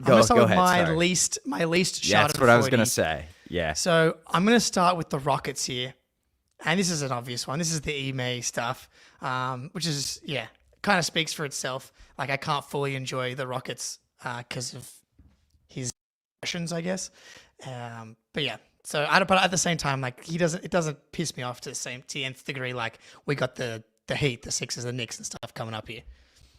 going to start with my least Schadenfreude. Yeah, that's what I was going to say. Yeah. So I'm going to start with the Rockets here. And this is an obvious one. This is the Ime stuff, which is, kind of speaks for itself. Like, I can't fully enjoy the Rockets because of his actions, I guess. But yeah, so but at the same time, like, it doesn't piss me off to the nth degree. Like, we got the Heat, the Sixers, the Knicks and stuff coming up here.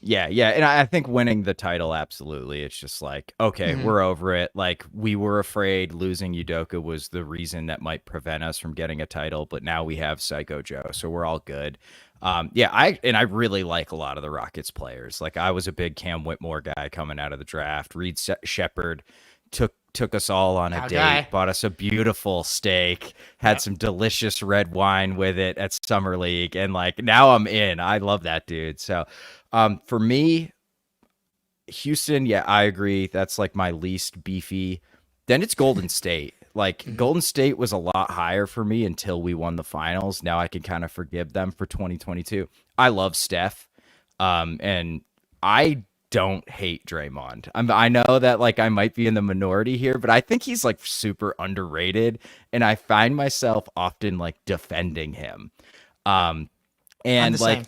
Yeah. And I think winning the title, absolutely. It's just like, okay, we're over it. Like, we were afraid losing Udoka was the reason that might prevent us from getting a title, but now we have Psycho Joe, so we're all good. I really like a lot of the Rockets players. Like, I was a big Cam Whitmore guy coming out of the draft. Reed Shepherd took took us all on a Our date, guy. bought us a beautiful steak, had some delicious red wine with it at Summer League, and like now I'm in. I love that dude. So for me, Houston, yeah, I agree. That's like my least beefy. Then it's Golden State. Like Golden State was a lot higher for me until we won the finals. Now I can kind of forgive them for 2022. I love Steph. And I don't hate Draymond. I know that like I might be in the minority here, but I think he's like super underrated, and I find myself often like defending him. And like same.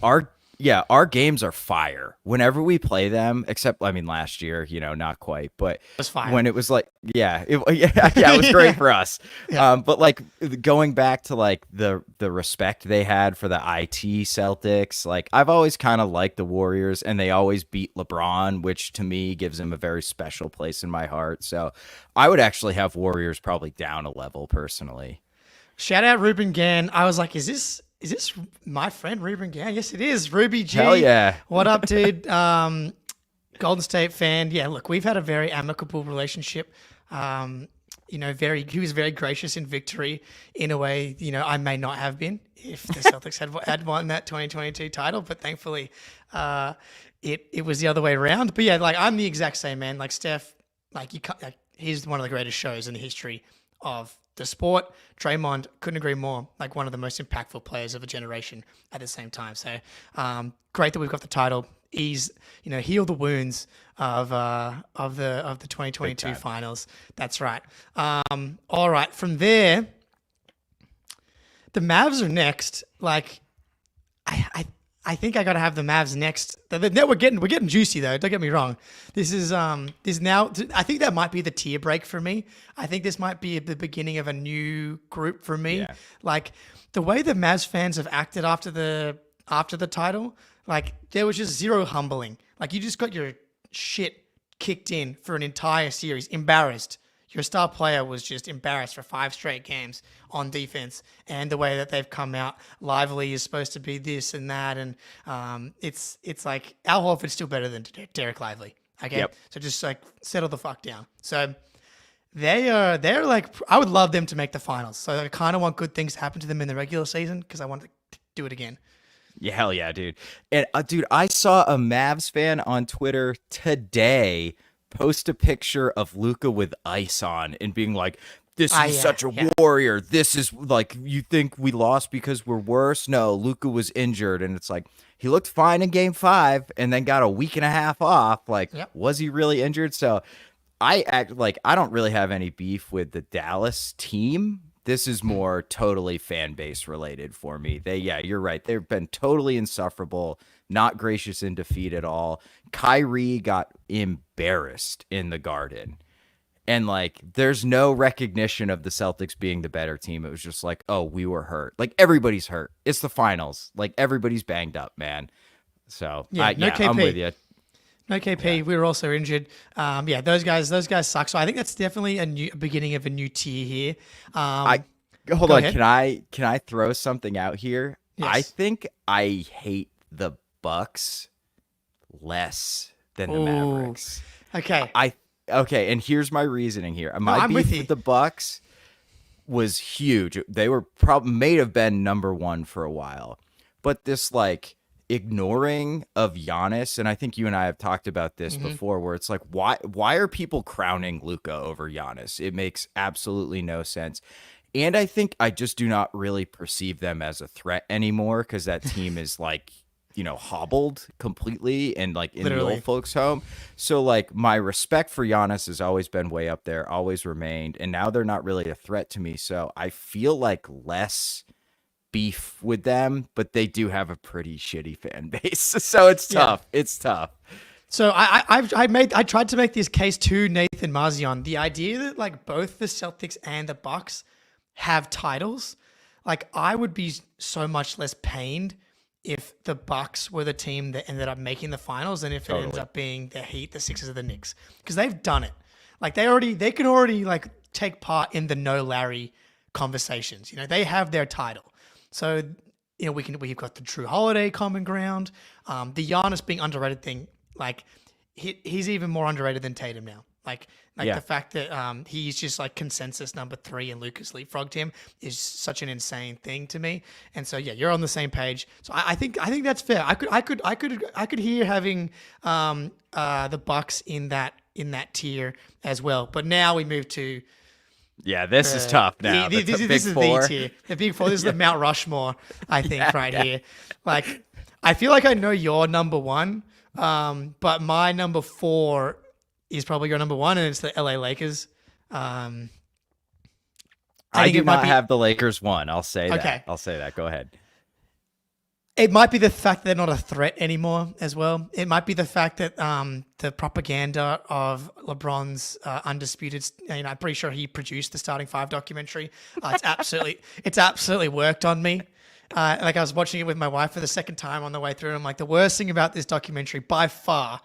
our games are fire whenever we play them, except I mean last year, you know, not quite, but was fire. when it was like it was great for us. But like going back to like the respect they had for the IT Celtics, like I've always kind of liked the Warriors, and they always beat LeBron, which to me gives them a very special place in my heart. So I would actually have Warriors probably down a level personally. Shout out Ruben Gann. I was like, is this my friend Ruben Gann? Yes, it is. Ruby G. Hell yeah. What up, dude? Golden State fan. Yeah, look, we've had a very amicable relationship. You know, he was very gracious in victory in a way, you know, I may not have been if the Celtics had won that 2022 title, but thankfully it was the other way around. But yeah, like I'm the exact same, man. Like Steph, like he's one of the greatest shows in the history of the sport. Draymond, couldn't agree more. Like one of the most impactful players of a generation at the same time. So great that we've got the title. Heal the wounds of the 2022 finals. That's right. All right. From there, the Mavs are next. Like I think I gotta have the Mavs next. We're getting juicy though. Don't get me wrong. This is now. I think that might be the tier break for me. I think this might be the beginning of a new group for me. Yeah. Like the way the Mavs fans have acted after the title. Like there was just zero humbling. Like you just got your shit kicked in for an entire series, embarrassed. Your star player was just embarrassed for 5 straight games on defense, and the way that they've come out. Lively is supposed to be this and that, and it's like Al Horford's still better than Derek Lively. Okay, Yep. So just like settle the fuck down. So they're like, I would love them to make the finals. So I kind of want good things to happen to them in the regular season because I want to do it again. Yeah, hell yeah, dude. And dude, I saw a Mavs fan on Twitter today post a picture of Luka with ice on and being like, this is such a warrior. This is like, you think we lost because we're worse? No, Luka was injured. And it's like, he looked fine in game 5 and then got a week and a half off. Like, was he really injured? So I don't really have any beef with the Dallas team. This is more totally fan base related for me. You're right. They've been totally insufferable, not gracious in defeat at all. Kyrie got embarrassed in the Garden. And like, there's no recognition of the Celtics being the better team. It was just like, oh, we were hurt. Like everybody's hurt. It's the finals. Like everybody's banged up, man. So KP. I'm with you. No KP, we were also injured. Those guys suck. So I think that's definitely a beginning of a new tier here. Hold on, can I throw something out here? Yes. I think I hate the Bucks less than the Mavericks. Okay. Okay, and here's my reasoning here. My beef with the Bucks was huge. They were may have been number 1 for a while, but this like ignoring of Giannis, and I think you and I have talked about this before, where it's like, why are people crowning Luka over Giannis? It makes absolutely no sense. And I think I just do not really perceive them as a threat anymore because that team is like, you know, hobbled completely and like in the old folks' home. So like my respect for Giannis has always been way up there, always remained, and now they're not really a threat to me. So I feel like less beef with them, but they do have a pretty shitty fan base. So it's tough. Yeah. It's tough. So I tried to make this case to Nathan Marzion. The idea that like both the Celtics and the Bucks have titles, like I would be so much less pained if the Bucks were the team that ended up making the finals than if it ends up being the Heat, the Sixers, or the Knicks, because they've done it. Like they can already like take part in the no Larry conversations. You know, they have their title. So, you know, we've got the Drew Holiday common ground. The Giannis being underrated thing, like he's even more underrated than Tatum now. Like Yeah. the fact that he's just like consensus number 3 and Lucas leapfrogged him is such an insane thing to me. And so yeah, you're on the same page. So I think that's fair. I could hear having the Bucks in that tier as well. But now we move to Yeah, this is tough now. This is the tier. The big four. This is the Mount Rushmore, I think, here. Like, I feel like I know your number 1, but my number 4 is probably your number 1, and it's the LA Lakers. I think do it might not be- have the Lakers 1. I'll say that. Okay. I'll say that. Go ahead. It might be the fact that they're not a threat anymore as well. It might be the fact that the propaganda of LeBron's undisputed, I'm pretty sure he produced the Starting 5 documentary. It's absolutely worked on me. Like I was watching it with my wife for the second time on the way through. And I'm like, the worst thing about this documentary by far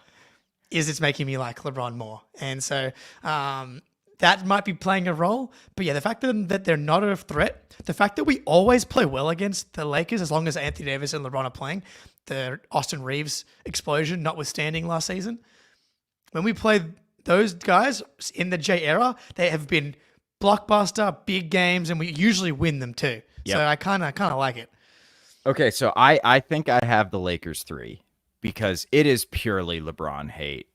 is it's making me like LeBron more. And so that might be playing a role. But yeah, the fact that they're not a threat, the fact that we always play well against the Lakers as long as Anthony Davis and LeBron are playing, the Austin Reeves explosion notwithstanding last season, when we played those guys in the J era, they have been blockbuster, big games, and we usually win them too. Yep. So I kind of like it. Okay, so I think I have the Lakers 3 because it is purely LeBron hate.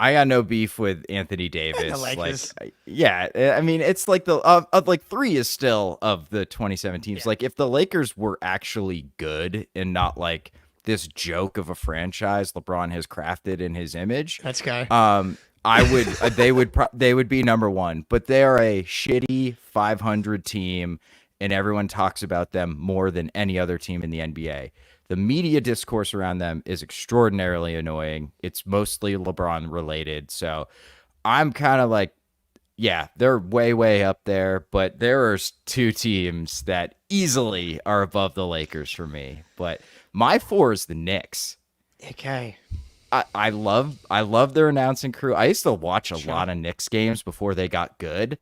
I got no beef with Anthony Davis. Lakers. Like, yeah, I mean, it's like like 3 is still of the 2017s. Yeah. Like, if the Lakers were actually good and not like this joke of a franchise LeBron has crafted in his image, Let's go. I would they would be number 1. But they are a shitty 500 team, and everyone talks about them more than any other team in the NBA. The media discourse around them is extraordinarily annoying. It's mostly LeBron related. So I'm kind of like, yeah, they're way, way up there. But there are 2 teams that easily are above the Lakers for me. But my 4 is the Knicks. Okay. I love their announcing crew. I used to watch a lot of Knicks games before they got good.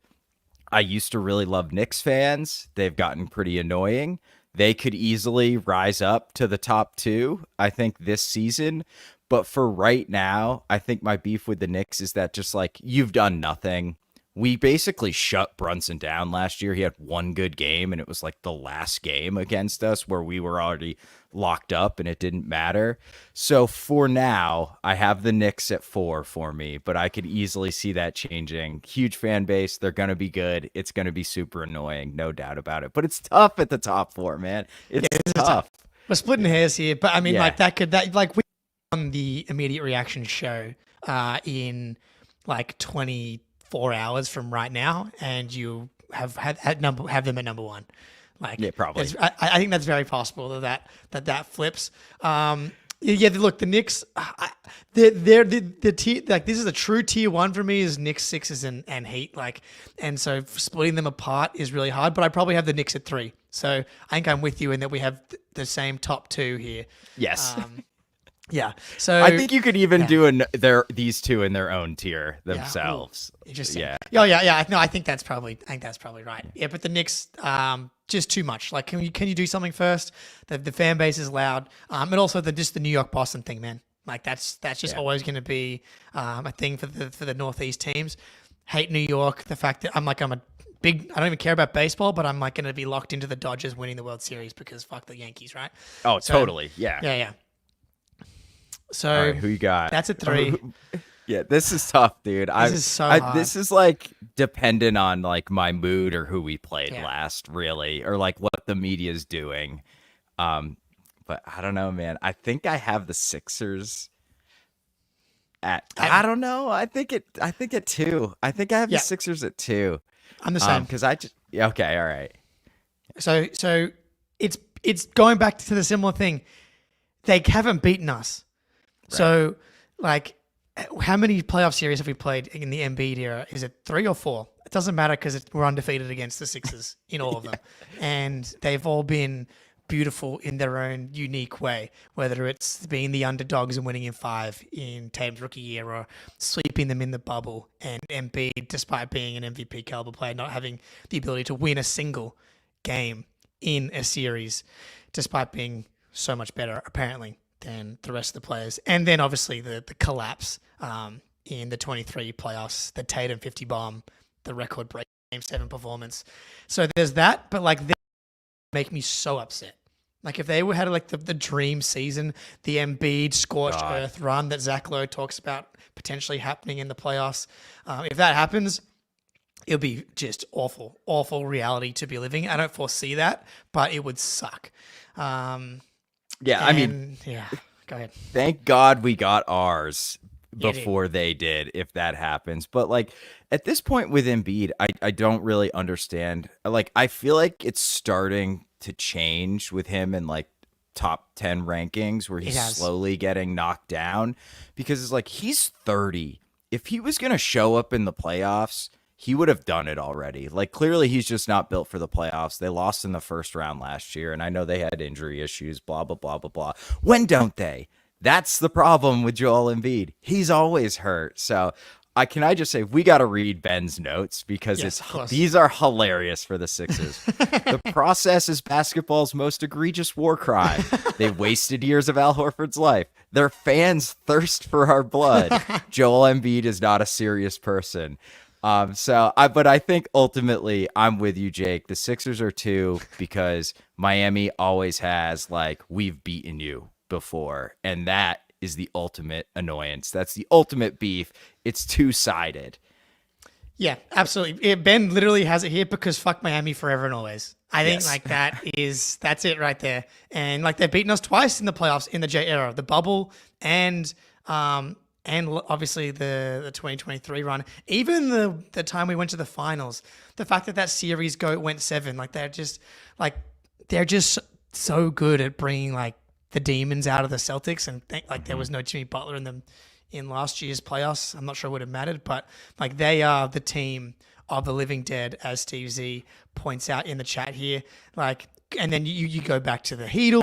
I used to really love Knicks fans. They've gotten pretty annoying. They could easily rise up to the top 2, I think, this season. But for right now, I think my beef with the Knicks is that just like, you've done nothing. We basically shut Brunson down last year. He had 1 good game, and it was like the last game against us where we were already locked up and it didn't matter. So for now, I have the Knicks at 4 for me, but I could easily see that changing. Huge fan base. They're going to be good. It's going to be super annoying, no doubt about it. But it's tough at the top 4, man. It's tough. We're splitting hairs here, but I mean, Yeah. like we on the immediate reaction show in like 24 hours from right now, and you have them at number 1. Like, Yeah, probably. I think that's very possible that flips. Yeah, look, the Knicks, they're the tier, like, this is a true tier 1 for me is Knicks, Sixers, and Heat. Like, and so splitting them apart is really hard, but I probably have the Knicks at 3. So I think I'm with you in that we have the same top 2 here. Yes. Yeah. So I think you could even do these 2 in their own tier themselves. Interesting. Yeah. Yeah. No, I think that's probably right. Yeah, but the Knicks, just too much. Like, can you do something first? The fan base is loud, and also just the New York Boston thing, man. Like that's just always going to be a thing for the Northeast teams. Hate New York. The fact that I don't even care about baseball, but I'm like going to be locked into the Dodgers winning the World Series because fuck the Yankees, right? Oh, totally. Yeah. Yeah. So All right, who you got? That's a 3. Yeah, this is tough, dude. This is so hard. This is like dependent on like my mood or who we played last, really, or like what the media's doing. But I don't know, man. I think I have the Sixers at. I don't know. I think at 2. I think I have the Sixers at 2. I'm the same. Because okay, all right. So it's going back to the similar thing. They haven't beaten us. Right. So like, how many playoff series have we played in the Embiid era? Is it 3 or 4? It doesn't matter because we're undefeated against the Sixers in all of them. And they've all been beautiful in their own unique way, whether it's being the underdogs and winning in 5 in Tatum's rookie year or sweeping them in the bubble, and Embiid, despite being an MVP caliber player, not having the ability to win a single game in a series, despite being so much better, apparently, than the rest of the players. And then obviously the collapse in the 23 playoffs, the Tatum 50 bomb, the record break Game 7 performance. So there's that, but like they make me so upset. Like if they had like the dream season, the Embiid scorched earth run that Zach Lowe talks about potentially happening in the playoffs, if that happens, it'll be just awful reality to be living. I don't foresee that, but it would suck. I mean, go ahead. Thank God we got ours Yeah, before they did, if that happens. But like at this point with Embiid, I don't really understand. Like I feel like it's starting to change with him in like top 10 rankings where he's slowly getting knocked down, because it's like he's 30. If he was going to show up in the playoffs, he would have done it already. Like clearly he's just not built for the playoffs. They lost in the first round last year, and I know they had injury issues, blah, blah, blah, blah, blah. When don't they? That's the problem with Joel Embiid. He's always hurt. So I just say we got to read Ben's notes, because these are hilarious for the Sixers. The process is basketball's most egregious war crime. They wasted years of Al Horford's life. Their fans thirst for our blood. Joel Embiid is not a serious person. But I think ultimately I'm with you, Jake. The Sixers are 2 because Miami always has like, we've beaten you before, and that is the ultimate annoyance. That's the ultimate beef. It's two-sided. Yeah, absolutely. Ben literally has it here because fuck Miami forever and always. I think like that's it right there. And like they've beaten us twice in the playoffs in the J era, the bubble and obviously the 2023 run. Even the time we went to the finals, the fact that series went 7, like they're just so good at bringing like the demons out of the Celtics, and there was no Jimmy Butler in them in last year's playoffs. I'm not sure it would have mattered, but like they are the team of the living dead, as Steve Z points out in the chat here. Like, and then you go back to the Heat.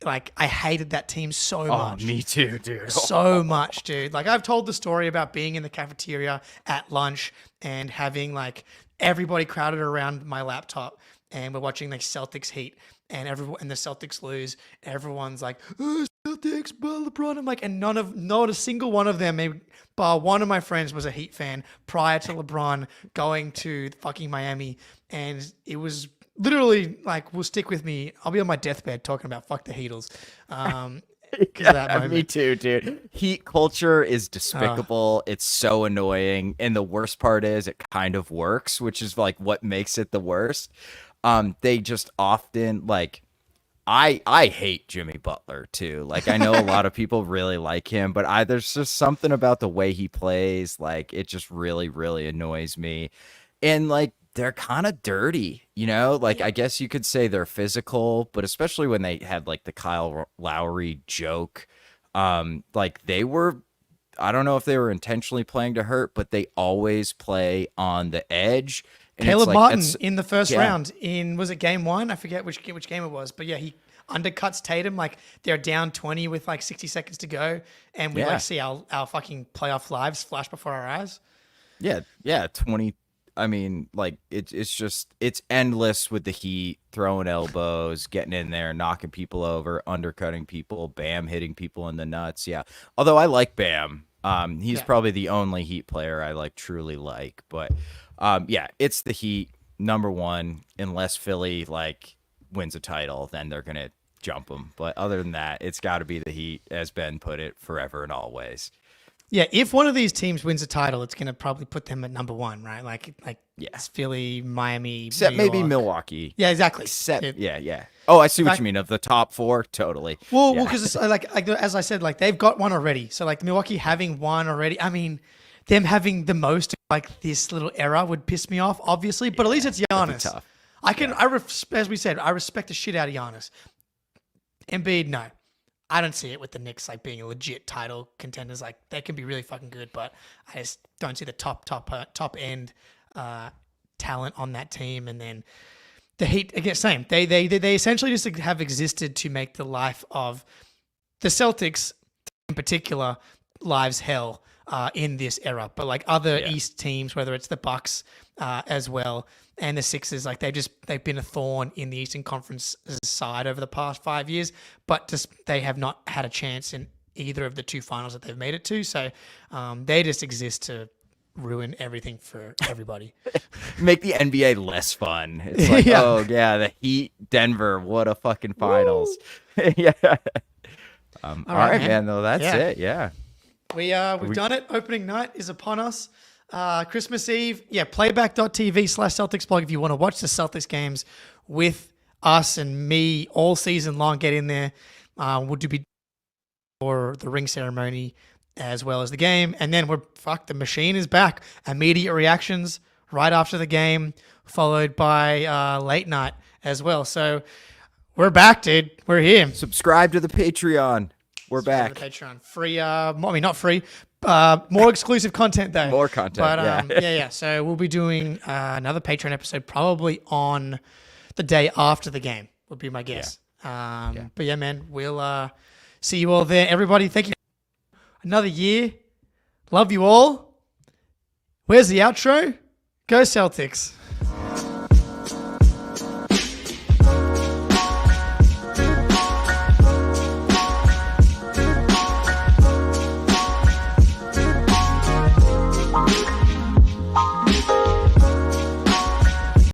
Like I hated that team so much. Me too, dude. So much, dude. Like I've told the story about being in the cafeteria at lunch and having like everybody crowded around my laptop, and we're watching like Celtics Heat, and the Celtics lose. Everyone's like, oh, Celtics, LeBron. I'm like, and not a single one of them, maybe bar one of my friends, was a Heat fan prior to LeBron going to fucking Miami, and it was literally like, will stick with me. I'll be on my deathbed talking about fuck the Heatles. Me too, dude. Heat culture is despicable. It's so annoying, and the worst part is it kind of works, which is like what makes it the worst. They just often like, I hate Jimmy Butler too. Like I know a lot of people really like him, but there's just something about the way he plays. Like it just really, really annoys me. And like, they're kind of dirty, you know, like I guess you could say they're physical, but especially when they had like the Kyle Lowry joke, like they were, I don't know if they were intentionally playing to hurt, but they always play on the edge. And Caleb Martin in the first round was it game 1? I forget which game it was, but yeah, he undercuts Tatum. Like they're down 20 with like 60 seconds to go, and we like see our fucking playoff lives flash before our eyes. Yeah, 20. I mean, like it's endless with the Heat, throwing elbows, getting in there, knocking people over, undercutting people, Bam hitting people in the nuts. Yeah, although I like Bam. He's probably the only Heat player I like truly like, but. It's the Heat number 1. Unless Philly like wins a title, then they're gonna jump them. But other than that, it's got to be the Heat, as Ben put it, forever and always. Yeah, if one of these teams wins a title, it's gonna probably put them at number 1, right? Like it's Philly, Miami, except New York. maybe Milwaukee. Yeah, exactly. Oh, I see what you mean of the top 4. Totally. Well, because it's like as I said, like they've got one already. So like Milwaukee having one already. I mean, them having the most like this little era would piss me off, obviously. But at least it's Giannis. Tough. As we said, I respect the shit out of Giannis. Embiid, no. I don't see it with the Knicks like being a legit title contenders. Like they can be really fucking good, but I just don't see the top end talent on that team. And then the Heat again, same. They essentially just have existed to make the life of the Celtics in particular lives hell in this era. But like other East teams, whether it's the Bucks as well and the Sixers, like they've been a thorn in the Eastern Conference side over the past 5 years, but just they have not had a chance either of the two finals that they've made it to. So they just exist to ruin everything for everybody. Make the NBA less fun. It's like, Yeah. oh yeah, the Heat, Denver, what a fucking finals. Yeah. All right, man. Though that's Yeah. it. Yeah. We've done it. Opening night is upon us. Christmas Eve. Yeah, playback.tv/Celtics blog if you want to watch the Celtics games with us and me all season long. Get in there. We'll be for the ring ceremony as well as the game. And then the machine is back. Immediate reactions right after the game, followed by late night as well. So we're back, dude. We're here. Subscribe to the Patreon. We're back. The Patreon. Free, not free. More exclusive content though. More content, But yeah. So we'll be doing another Patreon episode probably on the day after the game, would be my guess. But yeah, man, we'll see you all there. Everybody, thank you. Another year. Love you all. Where's the outro? Go Celtics.